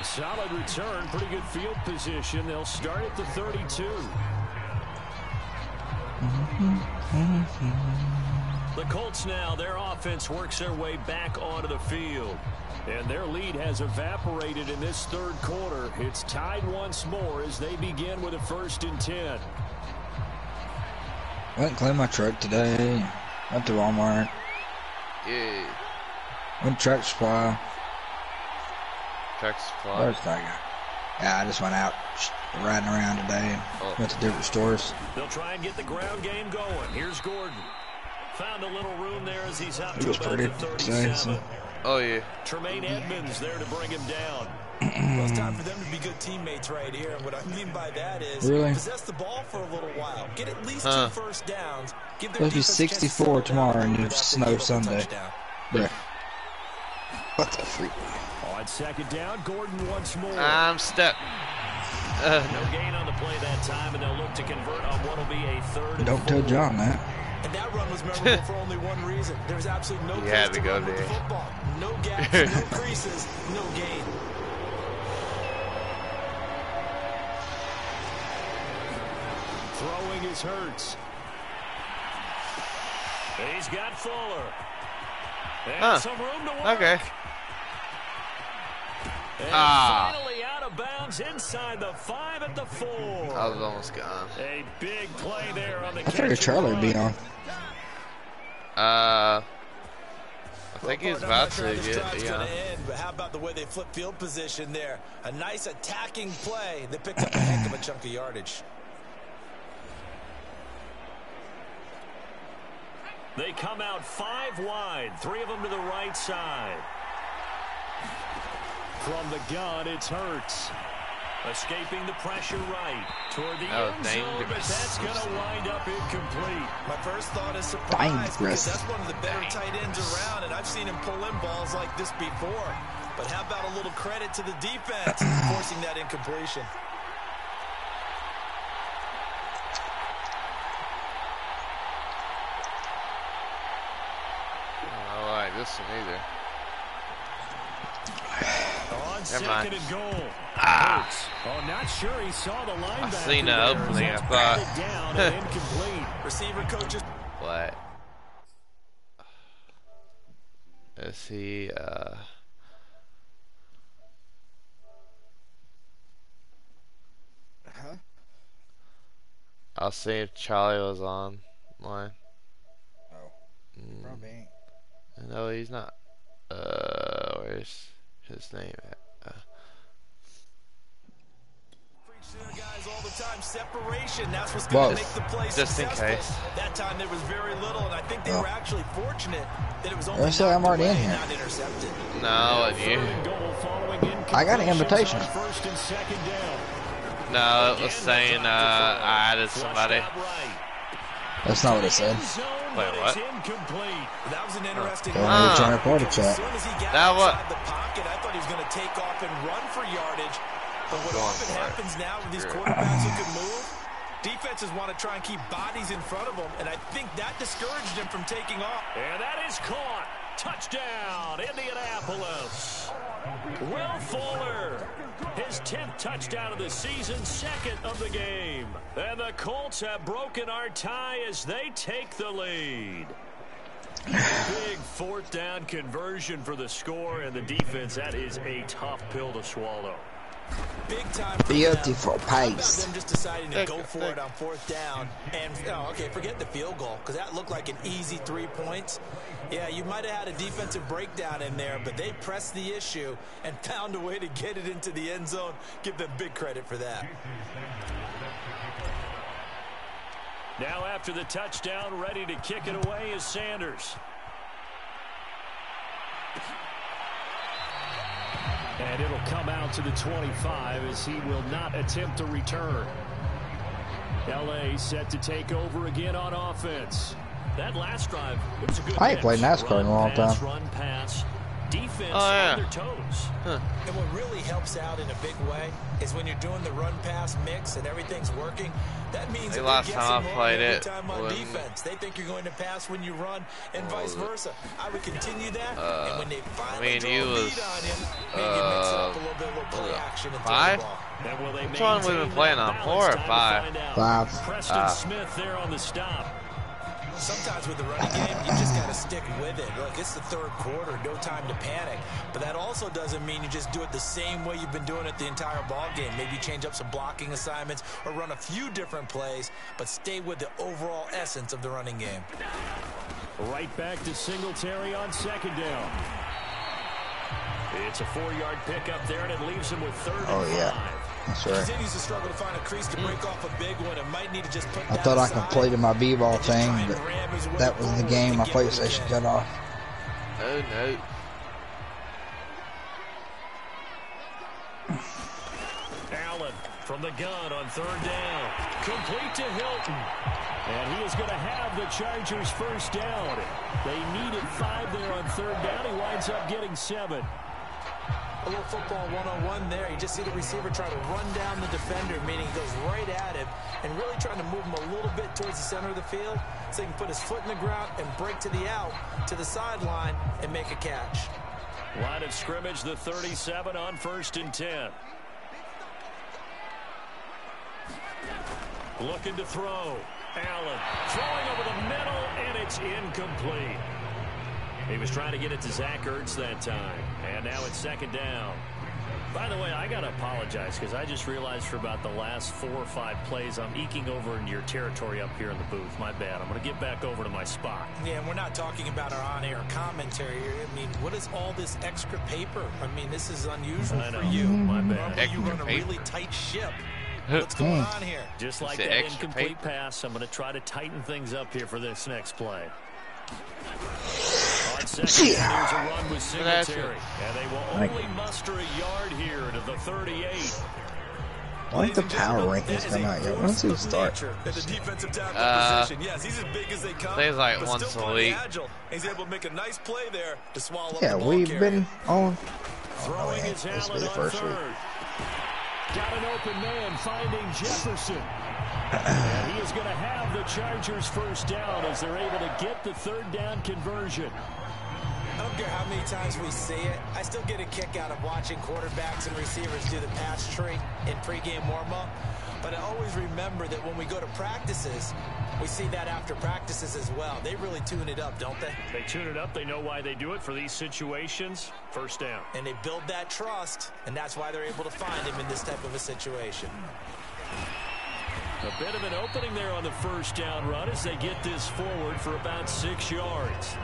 Solid return, pretty good field position. They'll start at the 32. The Colts now, their offense works their way back onto the field. And their lead has evaporated in this 3rd quarter. It's tied once more as they begin with a 1st and 10. Went and cleaned my truck today. Went to Walmart. Yeah. Went to Track Supply. Track Supply. Where's that guy? Yeah, I just went out riding around today and went to different stores. They'll try and get the ground game going. Here's Gordon. Found a little room there as he's out to about the 37. Oh, yeah. Tremaine Edmonds there to bring him down. Well, it's time for them to be good teammates right here. And what I mean by that is possess the ball for a little while. Get at least 2 first downs. Give their It'll be 64 tomorrow and it's snow Sunday. Yeah. What the freak? On 2nd down, Gordon once more. I'm stuck. No gain on the play that time, and they'll look to convert on what will be a 3rd. Don't tell John that. And that run was memorable for only one reason. There was absolutely no place to run with the football. No gaps, no creases, no gain. Throwing is Hurts. He's got Fuller. And some room to work. Okay. And finally out of bounds inside the 5 at the 4. I was almost gone. A big play there on the I figured Charlie would be on. I think he's about to get, But how about the way they flip field position there? A nice attacking play that picked up a heck of a chunk of yardage. They come out 5 wide, 3 of them to the right side. From the gun, it's Hurts. Escaping the pressure right toward the end zone, but that's going to wind up incomplete. My first thought is surprise, because that's one of the better tight ends around, and I've seen him pull in balls like this before. But how about a little credit to the defense forcing that incompletion? I don't like this one either. On second and goal. Oh, not sure he saw the linebacker. I seen the opening, I thought. Down and incomplete. Receiver coaches. What? Is he, I'll see if Charlie was on line. Oh. Probably ain't. No, he's not. Where's his name at? Guys all the time. Separation. That's what's going to make the play just in case. That time there was very little, and I think they were actually fortunate that it was only I'm already in here. not intercepted. No, and you. I got an invitation. No, it was saying I added somebody. That's not what it said. Wait, what? That was an interesting join a party chat. As soon as he got That inside the pocket, I thought he was going to take off and run for yardage. But what often happens now with these quarterbacks who can move, defenses want to try and keep bodies in front of them, and I think that discouraged him from taking off. And that is caught. Touchdown, Indianapolis. Will Fuller, his 10th touchdown of the season, 2nd of the game. And the Colts have broken our tie as they take the lead. Big 4th down conversion for the score, and the defense, that is a tough pill to swallow. Big time. Beautiful pace. Them just deciding to go for it on 4th down. And, okay, forget the field goal, because that looked like an easy 3 points. Yeah, you might have had a defensive breakdown in there, but they pressed the issue and found a way to get it into the end zone. Give them big credit for that. Now after the touchdown, ready to kick it away is Sanders. And it'll come out to the 25 as he will not attempt a return. L.A. set to take over again on offense. That last drive, it was a good I ain't played NASCAR in a long time. Run pass. Defense on their toes. And what really helps out in a big way is when you're doing the run-pass mix and everything's working. That means the last time I played it, time on defense. They think you're going to pass when you run, and vice versa. I would continue that, and when they finally draw a lead on him, maybe mix it up a little bit, a little play action and throw the ball. Which one we've been playing on? 4 or 5? 5. Preston Smith there on the stop. Sometimes with the running game, you just got to stick with it. Look, it's the 3rd quarter, no time to panic. But that also doesn't mean you just do it the same way you've been doing it the entire ball game. Maybe change up some blocking assignments or run a few different plays, but stay with the overall essence of the running game. Right back to Singletary on 2nd down. It's a 4-yard pickup there, and it leaves him with 3rd and 5. Yeah. That's right. Continues to struggle to find a crease to break off a big one and might need to just put I thought I completed my b-ball thing, but that was the game my PlayStation cut off. Oh, no. Allen from the gun on 3rd down. Complete to Hilton. And he is going to have the Chargers' 1st down. They needed 5 there on 3rd down. He winds up getting 7. A little football 101 there. You just see the receiver try to run down the defender, meaning he goes right at him and really trying to move him a little bit towards the center of the field so he can put his foot in the ground and break to the out, to the sideline, and make a catch. Line of scrimmage, the 37 on 1st and 10. Looking to throw. Allen throwing over the middle, and it's incomplete. He was trying to get it to Zach Ertz that time. And now it's 2nd down. By the way, I got to apologize because I just realized for about the last 4 or 5 plays, I'm eking over into your territory up here in the booth. My bad. I'm going to get back over to my spot. Yeah, and we're not talking about our on-air commentary here. I mean, what is all this extra paper? I mean, this is unusual for you. My bad. You run a really tight ship. What's going on here? Just like that incomplete pass, I'm going to try to tighten things up here for this next play. On second, here's a run with Singletary. And they will only muster a yard here to the 38. Why don't the power rankings come out yet? When does it start? Yes, he's as big as they come. Things like once a week. He's able to make a nice play there to swallow up Yeah, the ball we've carrier. been on. Throwing his This will be Allen the on first week. third. Got an open man finding Jefferson. And he is going to have the Chargers first down as they're able to get the third down conversion. I don't care how many times we see it. I still get a kick out of watching quarterbacks and receivers do the pass tree in pregame warm-up. But I always remember that when we go to practices, we see that after practices as well. They really tune it up, don't they? They tune it up. They know why they do it for these situations. First down. And they build that trust, and that's why they're able to find him in this type of a situation. A bit of an opening there on the first down run as they get this forward for about 6 yards.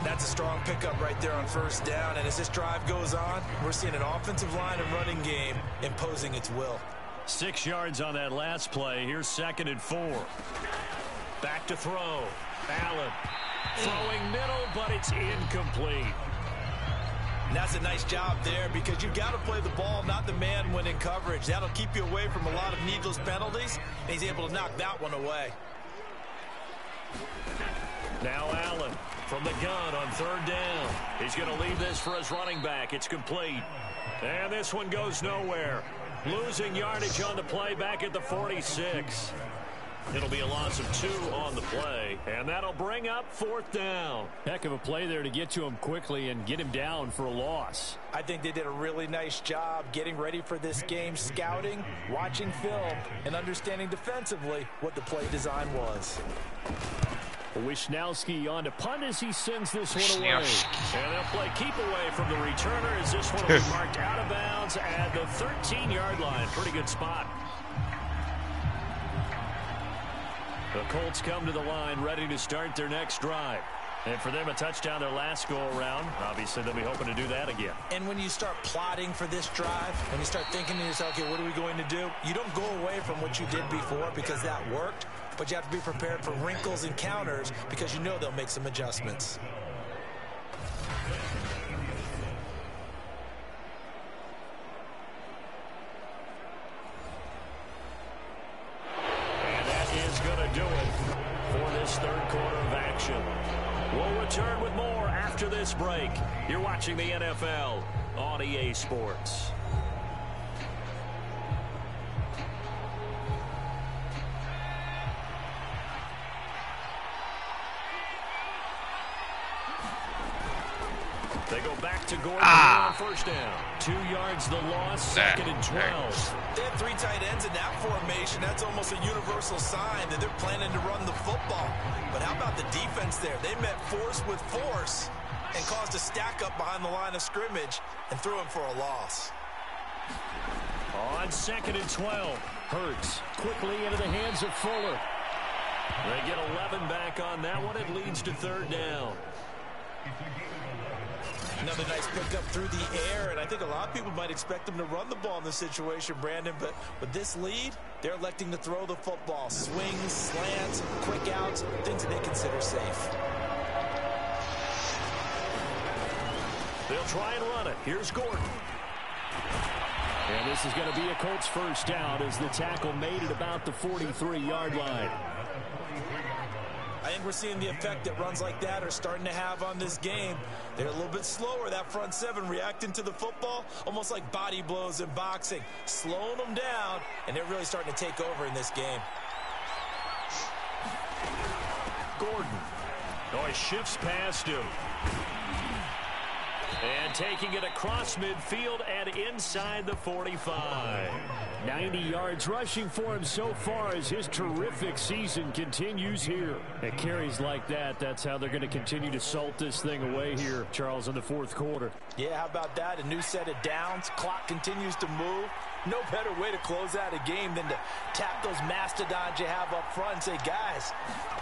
That's a strong pickup right there on first down. And as this drive goes on, we're seeing an offensive line and running game imposing its will. 6 yards on that last play. Here's 2nd and 4. Back to throw. Allen throwing middle, but it's incomplete. And that's a nice job there because you've got to play the ball, not the man when in coverage. That'll keep you away from a lot of needless penalties. And he's able to knock that one away. Now Allen from the gun on third down. He's going to leave this for his running back. It's complete. And this one goes nowhere. Losing yardage on the play back at the 46. It'll be a loss of 2 on the play, and that'll bring up 4th down. Heck of a play there to get to him quickly and get him down for a loss. I think they did a really nice job getting ready for this game, scouting, watching film, and understanding defensively what the play design was. Wisnowski on to punt as he sends this one away. And they'll play keep away from the returner as this one will be marked out of bounds at the 13-yard line. Pretty good spot. The Colts come to the line ready to start their next drive. And for them, a touchdown their last go-around. Obviously, they'll be hoping to do that again. And when you start plotting for this drive, when you start thinking to yourself, okay, what are we going to do? You don't go away from what you did before because that worked, but you have to be prepared for wrinkles and counters because you know they'll make some adjustments. And that is going to do it for this third quarter of action. We'll return with more after this break. You're watching the NFL on EA Sports. They go back to Gordon on first down. 2 yards the loss, 2nd and 12. They have 3 tight ends in that formation. That's almost a universal sign that they're planning to run the football. But how about the defense there? They met force with force and caused a stack up behind the line of scrimmage and threw him for a loss. On 2nd and 12, Hurts quickly into the hands of Fuller. They get 11 back on that one. It leads to 3rd down. Another nice pickup through the air, and I think a lot of people might expect them to run the ball in this situation, Brandon, but with this lead, they're electing to throw the football. Swings, slants, quick outs, things that they consider safe. They'll try and run it. Here's Gordon. And this is going to be a Colts first down as the tackle made it about the 43-yard line. I think we're seeing the effect that runs like that are starting to have on this game. They're a little bit slower, that front seven, reacting to the football, almost like body blows in boxing, slowing them down, and they're really starting to take over in this game. Gordon. Oh, he shifts past him. And taking it across midfield and inside the 45. 90 yards rushing for him so far as his terrific season continues here. At carries like that, that's how they're going to continue to salt this thing away here, Charles, in the fourth quarter. Yeah, how about that? A new set of downs. Clock continues to move. No better way to close out a game than to tap those mastodons you have up front and say, guys,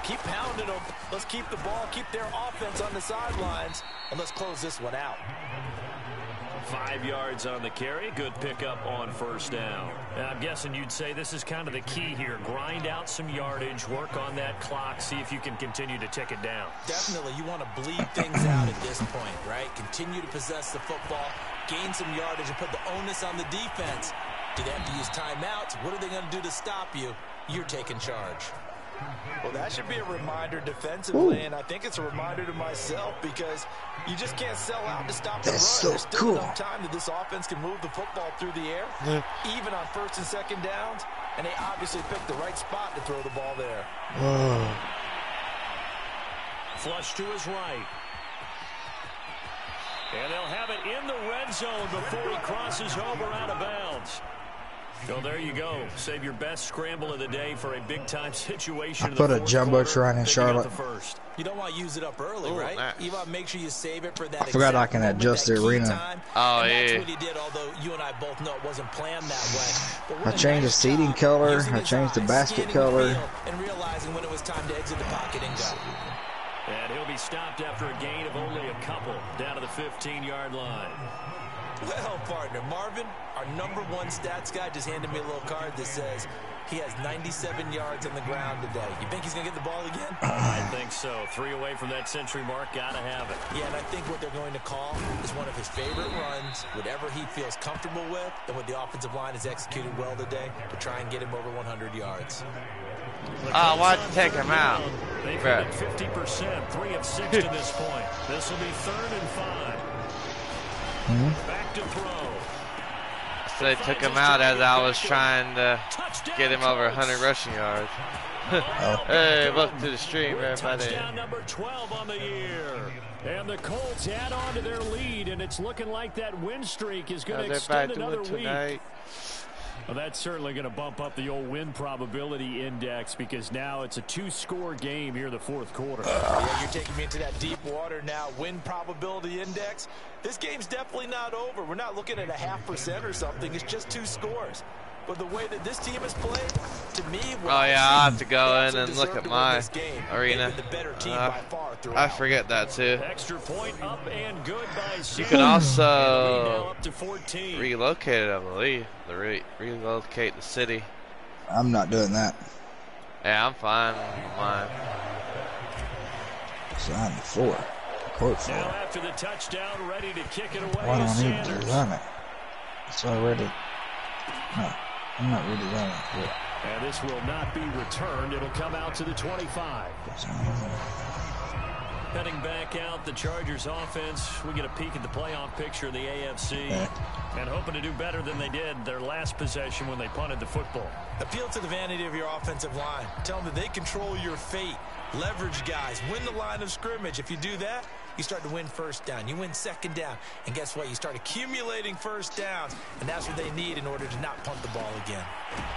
keep pounding them. Let's keep the ball, keep their offense on the sidelines, and let's close this one out. 5 yards on the carry. Good pickup on first down. Now, I'm guessing you'd say this is kind of the key here. Grind out some yardage, work on that clock, see if you can continue to tick it down. Definitely. You want to bleed things out at this point, right? Continue to possess the football, gain some yardage, and put the onus on the defense. Do they have to use timeouts? What are they going to do to stop you? You're taking charge. Well, that should be a reminder defensively, and I think it's a reminder to myself because you just can't sell out to stop the run. So There's still cool. enough time that this offense can move the football through the air, even on first and second downs, and they obviously picked the right spot to throw the ball there. Flush to his right. And they'll have it in the red zone before he crosses over out of bounds. So there you go. Save your best scramble of the day for a big-time situation. I put a jumbotron in Charlotte. You don't want to use it up early, right? Nice. You want to make sure you save it for that. I forgot I can adjust the arena. Oh, yeah. That's what he did, although you and I both know it wasn't planned that way. I changed the seating color. I changed the basket color. And realizing when it was time to exit the pocket and go. And he'll be stopped after a gain of only a couple down to the 15-yard line. Well, partner, Marvin, our #1 stats guy, just handed me a little card that says he has 97 yards on the ground today. You think he's going to get the ball again? I think so. 3 away from that century mark. Got to have it. Yeah, and I think what they're going to call is one of his favorite runs, whatever he feels comfortable with, and what the offensive line has executed well today to try and get him over 100 yards. Oh, why'd you take him out? They've hit 50%, 3 of 6 to this point. This will be 3rd and 5. Back to throw. So they took him out as I was trying to get him over 100 rushing yards. Hey, welcome to the stream, everybody. Touchdown number 12 on the year. And the Colts add on to their lead, and it's looking like that win streak is going to extend another week. Well, that's certainly going to bump up the old win probability index because now it's a 2-score game here in the fourth quarter. Yeah, you're taking me into that deep water now. Win probability index. This game's definitely not over. We're not looking at a 0.5% or something. It's just 2 scores. But the way that this team has played, to me, oh yeah, I have to go in and look at my arena. I forget that too. Extra point up and good by you can also relocate it, I believe. Relocate the city. I'm not doing that. Yeah, I'm fine. I'm fine. So I'm 4. Court 4. Now after the touchdown, ready to kick it away. Why don't I need to design it? It's already. No, I'm not redesigning it. And this will not be returned. It'll come out to the 25. Heading back out, the Chargers offense. We get a peek at the playoff picture of the AFC. And hoping to do better than they did their last possession when they punted the football. Appeal to the vanity of your offensive line. Tell them that they control your fate. Leverage guys. Win the line of scrimmage. If you do that, you start to win first down. You win second down. And guess what? You start accumulating first downs. And that's what they need in order to not punt the ball again.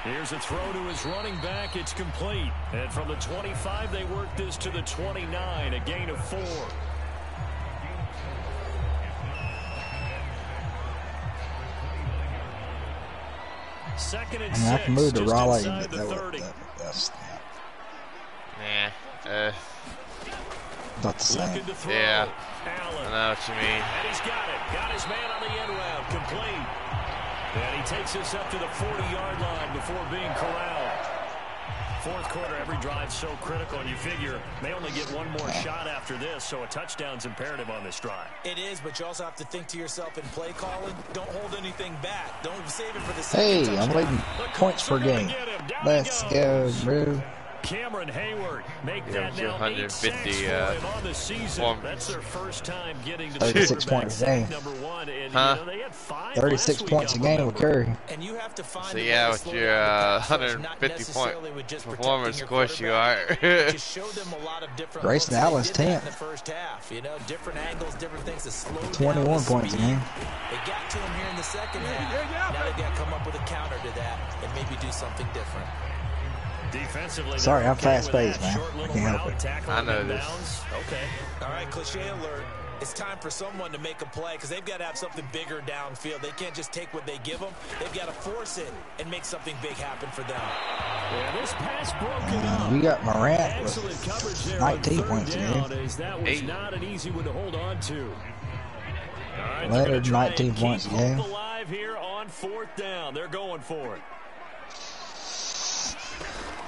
Here's a throw to his running back. It's complete. And from the 25, they work this to the 29. A gain of 4. Second and 6. I can move to Raleigh, but that's not the same. Yeah, I know what you mean. And he's got it. Got his man on the end route. Complete. And he takes us up to the 40-yard line before being corralled. Fourth quarter, every drive so critical, and you figure they only get one more shot after this, so a touchdown's imperative on this drive. It is, but you also have to think to yourself in play calling, don't hold anything back. Don't save it for the second touchdown. I'm leading points per game. Let's go, bro. Cameron Hayward make that now 8 sacks for him on the season. That's their first time getting to the 36 points a game. number 1. And, they had 5 36 points a game with Curry. And you have to find so yeah, with your 150 point performance, of course you are. Grayson Allen's 10th. Different angles, different things to slow 21 points a game. They got to him here in the second half. Now they've got to come up with a counter to that and maybe do something different. Defensively, sorry, I'm fast-paced, man. I can't help it. I know this. Okay. All right, cliche alert. It's time for someone to make a play because they've got to have something bigger downfield. They can't just take what they give them. They've got to force it and make something big happen for them. Yeah, this pass broken up. We got Morant Excellent with coverage there 19 points a game. That was not an easy one to hold on to. All right, Leonard, 19 points a game. Alive here on 4th down. They're going for it.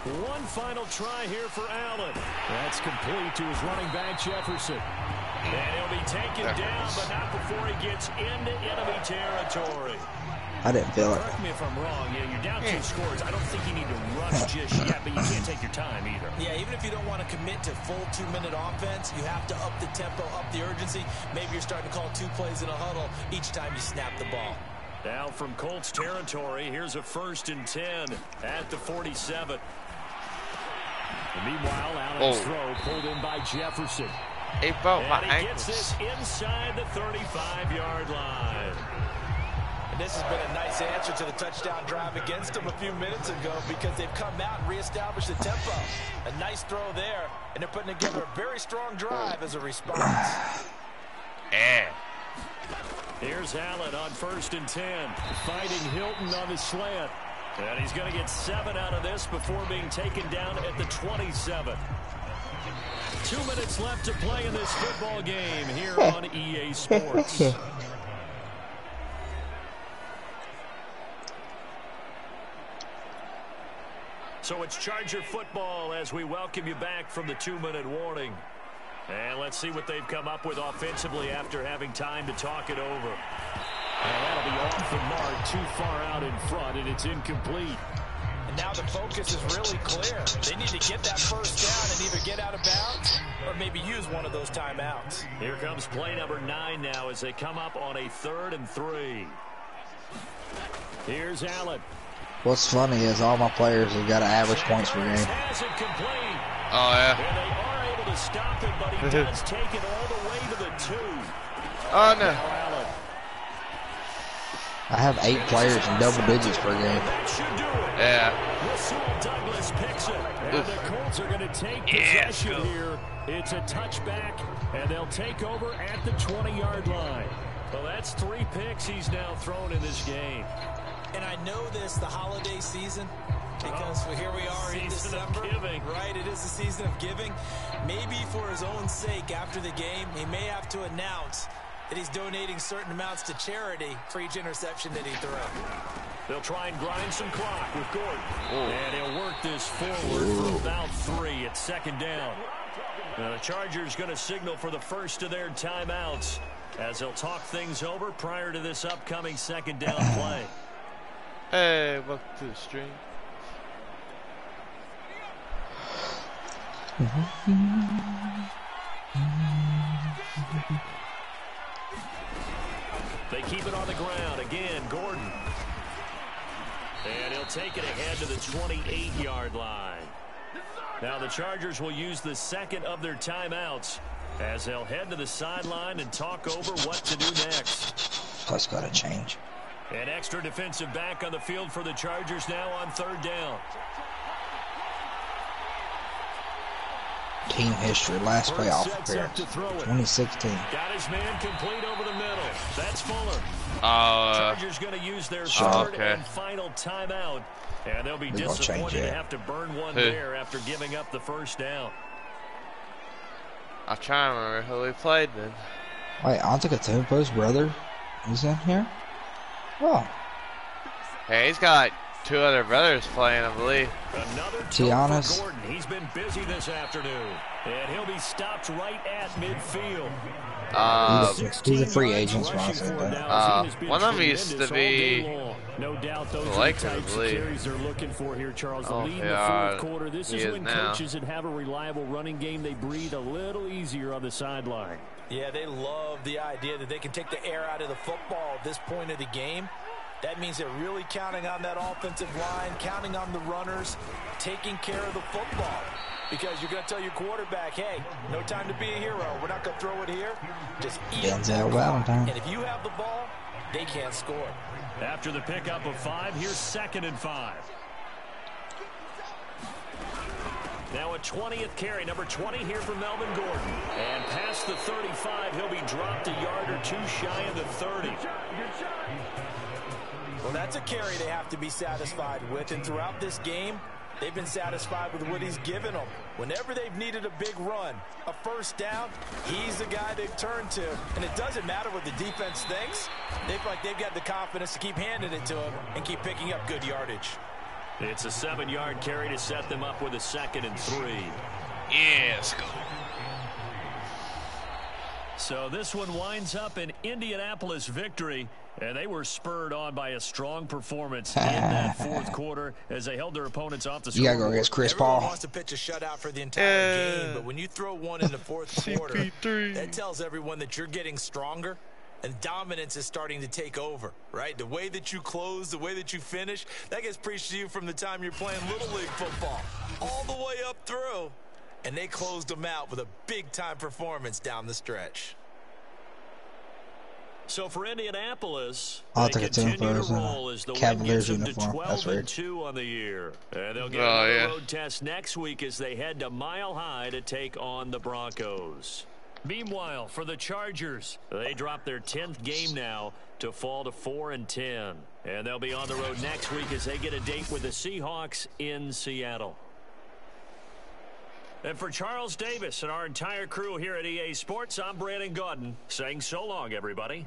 One final try here for Allen. That's complete to his running back, Jefferson. And he'll be taken down, but not before he gets into enemy territory. I didn't feel it. Correct me if I'm wrong. Yeah, you're down 2 scores. I don't think you need to rush just yet, but you can't take your time either. Yeah, even if you don't want to commit to full 2-minute offense, you have to up the tempo, up the urgency. Maybe you're starting to call 2 plays in a huddle each time you snap the ball. Now from Colts territory, here's a 1st and 10 at the 47. And meanwhile, Allen's throw pulled in by Jefferson. He broke my and he ankles. gets this inside the 35-yard line. And this has been a nice answer to the touchdown drive against them a few minutes ago because they've come out and reestablished the tempo. A nice throw there, and they're putting together a very strong drive as a response. Yeah. Here's Allen on 1st and 10, fighting Hilton on the slant. And he's going to get 7 out of this before being taken down at the 27. 2 minutes left to play in this football game here on EA Sports. So it's Charger football as we welcome you back from the 2-minute warning. And let's see what they've come up with offensively after having time to talk it over. And that'll be off the mark, too far out in front, and it's incomplete. And now the focus is really clear. They need to get that 1st down and either get out of bounds or maybe use one of those timeouts. Here comes play number 9 now as they come up on a 3rd and 3. Here's Allen. What's funny is all my players have got an average points per game. Oh, yeah. And they are able to stop it, but he does take it all the way to the 2. Oh, no. I have 8 players in double digits per game. Yeah. Douglas picks it. And the Colts are going to take possession here. It's a touchback, and they'll take over at the 20-yard line. Well, that's 3 picks he's now thrown in this game. And I know this, the holiday season, because here we are in December. Right, it is the season of giving. Maybe for his own sake after the game, he may have to announce that he's donating certain amounts to charity for each interception that he threw. They'll try and grind some clock with Gordon. And he'll work this forward for about 3 at 2nd down. Now the Chargers going to signal for the first of their timeouts as they'll talk things over prior to this upcoming 2nd down play. Hey, welcome to the stream. They keep it on the ground. Again, Gordon. And he'll take it ahead to the 28-yard line. Now the Chargers will use the 2nd of their timeouts as they'll head to the sideline and talk over what to do next. That's got to change. An extra defensive back on the field for the Chargers now on 3rd down. Team history, last playoff appearance, 2016. Got his man complete over the middle. That's Fuller. Chargers going to use their 3rd and final timeout. And they'll be disappointed to have to burn one there after giving up the 1st down. I'll try to remember who we played then. Wait, Antetokounmpo's brother is in here? Oh. Hey, he's got like 2 other brothers playing, I believe. Another Tiana's. Gordon. He's been busy this afternoon. And he'll be stopped right at midfield. He's a free agent, so I said that. One of them used to be No doubt those The are the Lakers types of lead. carries they're looking for here, Charles. The Oh, lead in they the are. fourth quarter. This He is is when now. coaches that have a reliable running game, they breathe a little easier on the sideline. Yeah, they love the idea that they can take the air out of the football at this point of the game. That means they're really counting on that offensive line, counting on the runners, taking care of the football. Because you're going to tell your quarterback, hey, no time to be a hero. We're not going to throw it here. Just eat up the clock. And if you have the ball, they can't score. After the pickup of 5, here's 2nd and 5. Now a 20th carry, number 20 here for Melvin Gordon. And past the 35, he'll be dropped a yard or 2 shy of the 30. Well, that's a carry they have to be satisfied with. And throughout this game, they've been satisfied with what he's given them. Whenever they've needed a big run, a first down, he's the guy they've turned to. And it doesn't matter what the defense thinks. They feel like they've got the confidence to keep handing it to him and keep picking up good yardage. It's a 7-yard carry to set them up with a 2nd and 3. Yes, go. So this one winds up an Indianapolis victory, and they were spurred on by a strong performance in that fourth quarter as they held their opponents off the scoreboard. You gotta go against Chris Everyone Paul. wants to pitch a shutout for the entire game, but when you throw one in the fourth quarter, CP3. that tells everyone that you're getting stronger and dominance is starting to take over, right? The way that you close, the way that you finish, that gets preached to you from the time you're playing Little League football all the way up through. And they closed them out with a big-time performance down the stretch. So for Indianapolis, I'll they take a 10 continue to for roll as the win Cavaliers gets them to uniform. That's weird. 12-2 on the year. And they'll get Oh, another yeah. road test next week as they head to Mile High to take on the Broncos. Meanwhile, for the Chargers, they drop their 10th game now to fall to 4-10. And they'll be on the road next week as they get a date with the Seahawks in Seattle. And for Charles Davis and our entire crew here at EA Sports, I'm Brandon Gaudin saying so long, everybody.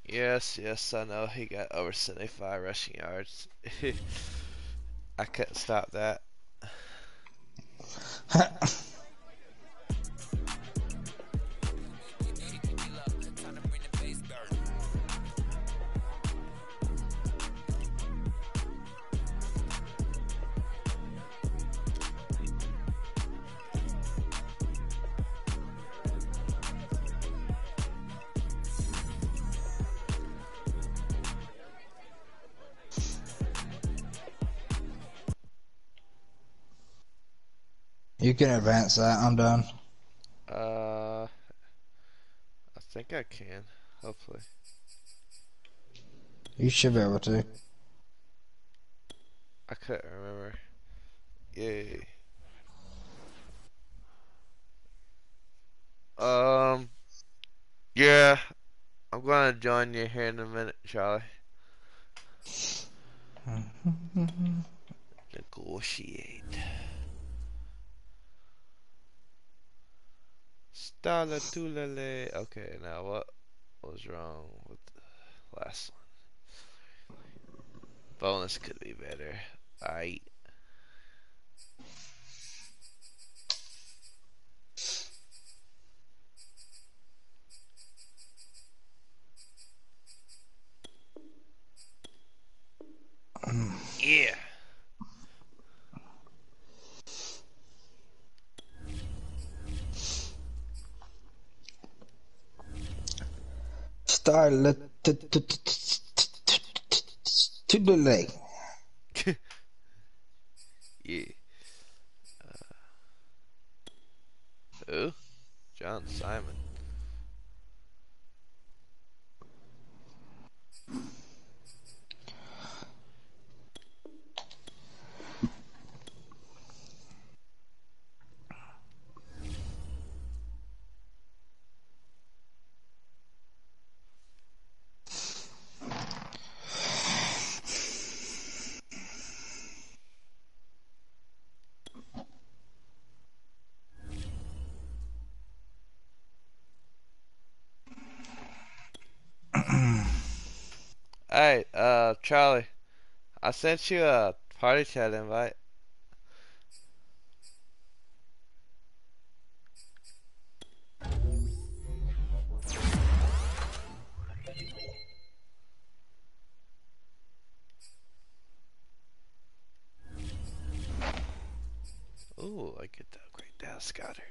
Yes, I know he got over 75 rushing yards. I couldn't stop that. You can advance that. I'm done. I think I can. Hopefully. You should be able to. I couldn't remember. Yay. Yeah. I'm gonna join you here in a minute, Charlie. Negotiate. Stalatulele. Okay, now what was wrong with the last one? Bonus could be better. Alright. Yeah. Start to delay. Yeah. Who? John Simon. Alright, Charlie. I sent you a party chat invite. Ooh, I get that great Dallas Goddard.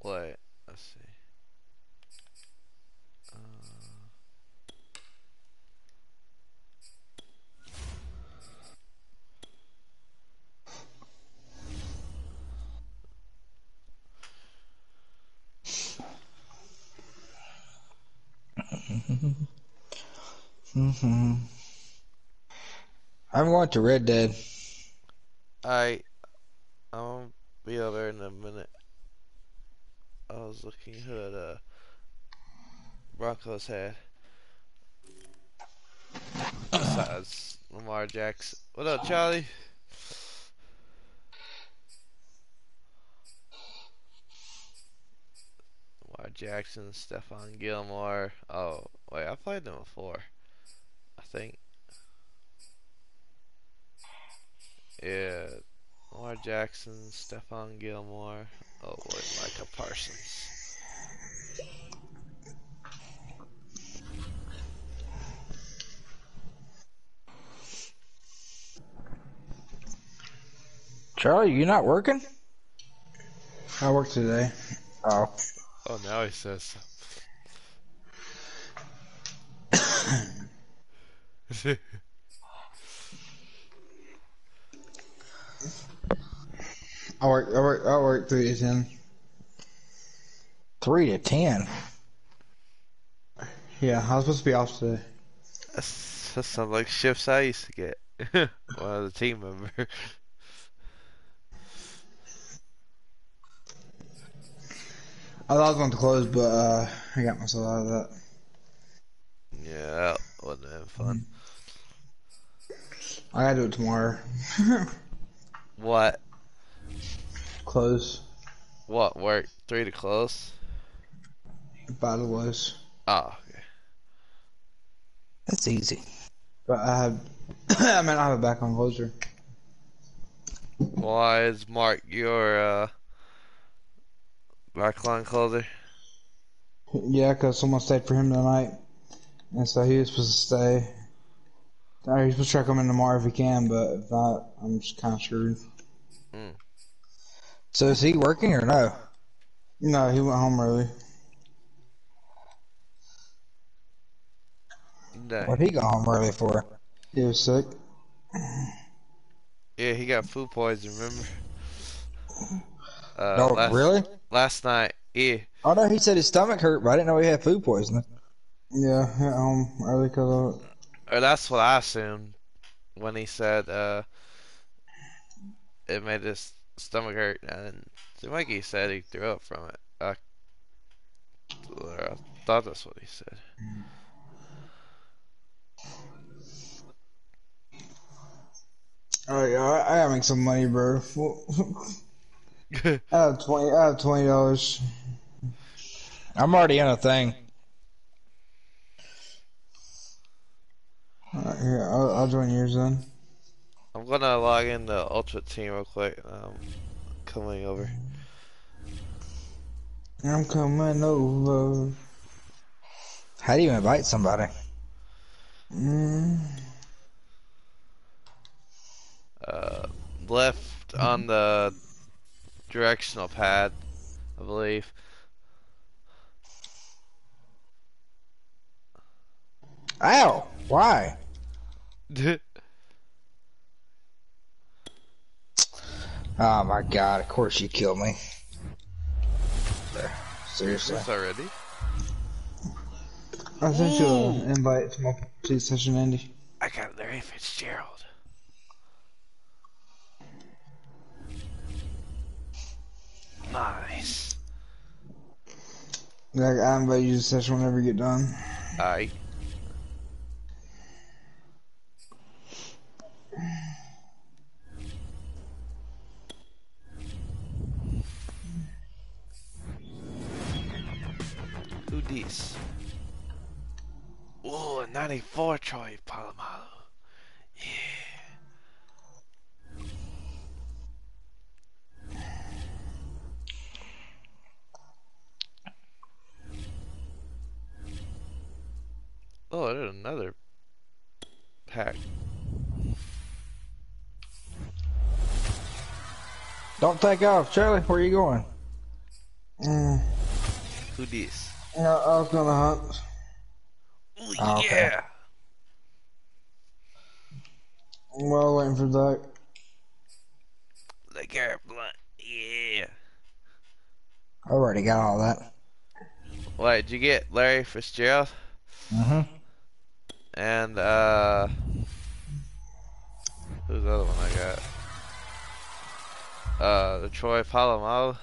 Wait, let's see. I'm going to Red Dead. Alright, I'll be over in a minute. I was looking who the Broncos had. Besides Lamar Jackson. What up, Charlie? Lamar Jackson, Stephon Gilmore. Oh, wait, I played them before. I think. Yeah. Lamar Jackson, Stephon Gilmore. Oh, boy, Micah Parsons. Charlie, you not working? I work today. Oh. Oh, now he says so. I work 3 to 10. 3 to 10? Yeah, I was supposed to be off today. That sounds like shifts I used to get. One of the team member. I thought I was going to close, but I got myself out of that. Yeah, that wasn't even fun. I gotta do it tomorrow. What? Close. What, work? 3 to close? 5 to close. Oh, okay. That's easy. But I have, I mean, I have a back on closer. Why is Mark your backline closer? Yeah, because someone stayed for him tonight. And so he was supposed to stay. Or he's supposed to try to come in tomorrow if he can, but if not, I'm just kind of screwed. Mm. So is he working or no? No, he went home early. No. What'd he go home early for? He was sick. Yeah, he got food poisoning, remember? No, really? Last night, yeah. Oh no, he said his stomach hurt, but I didn't know he had food poisoning. Yeah, he went home early because of it. Or that's what I assumed when he said it made his stomach hurt, and Mikey said he threw up from it. I thought that's what he said. Oh yeah, I gotta make some money, bro. I have $20. I'm already in a thing. Alright, here, I'll join yours then. I'm gonna log in the Ultra Team real quick. Coming over. I'm coming over. How do you invite somebody? Left on the directional pad, I believe. Ow! Why? Oh my god, of course you killed me. There. Seriously. This already? I sent you an invite to my police session, Andy. I got Larry Fitzgerald. Nice. Like, I invite you to the session whenever you get done. Alright. Who this? Ooh, a 94 Troy Polamalu. Yeah. Oh, there's another pack. Don't take off, Charlie. Where are you going? Who this? No, I was gonna hunt. Ooh, Oh, okay. yeah. Well, waiting for Doc. The Garrett Blunt. Yeah. I already got all that. Wait, did you get Larry Fitzgerald? Mm-hmm. And, who's the other one I got? The Troy Polamalu.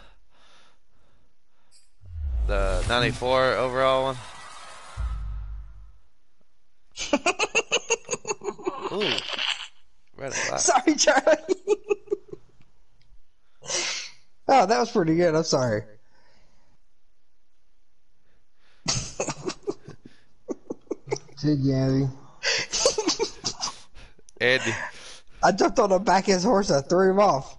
The 94 overall one. Ooh. Red and black. Sorry, Charlie. Oh, that was pretty good. I'm sorry. Tig Andy. Andy. I jumped on the back of his horse. I threw him off.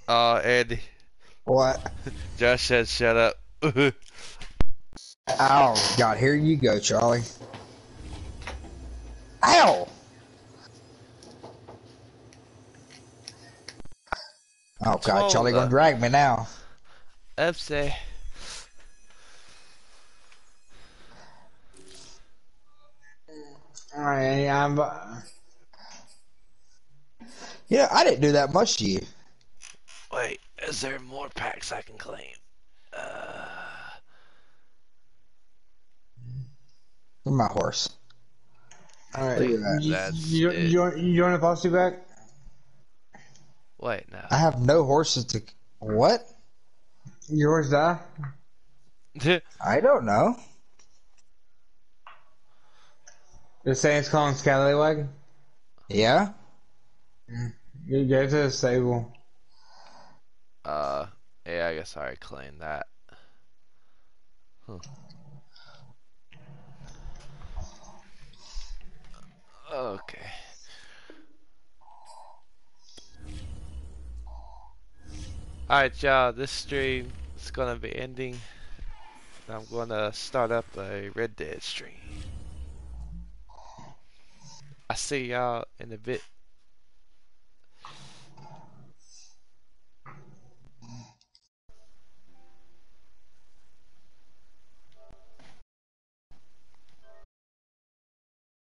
Oh, Andy. What? Josh said shut up. Oh, God. Here you go, Charlie. Ow! Oh, God. Charlie gonna drag me now. Upset. Alright, yeah, I didn't do that much to you. Wait, is there more packs I can claim? My horse. Alright, you want a posse back? Wait, no. I have no horses to... What? Your horse die? I don't know. The Saints call him Scallywag? Yeah? You go to the stable. Yeah, I guess I already claimed that. Huh. Okay. Alright, y'all, this stream is gonna be ending. I'm gonna start up a Red Dead stream. I see y'all in a bit.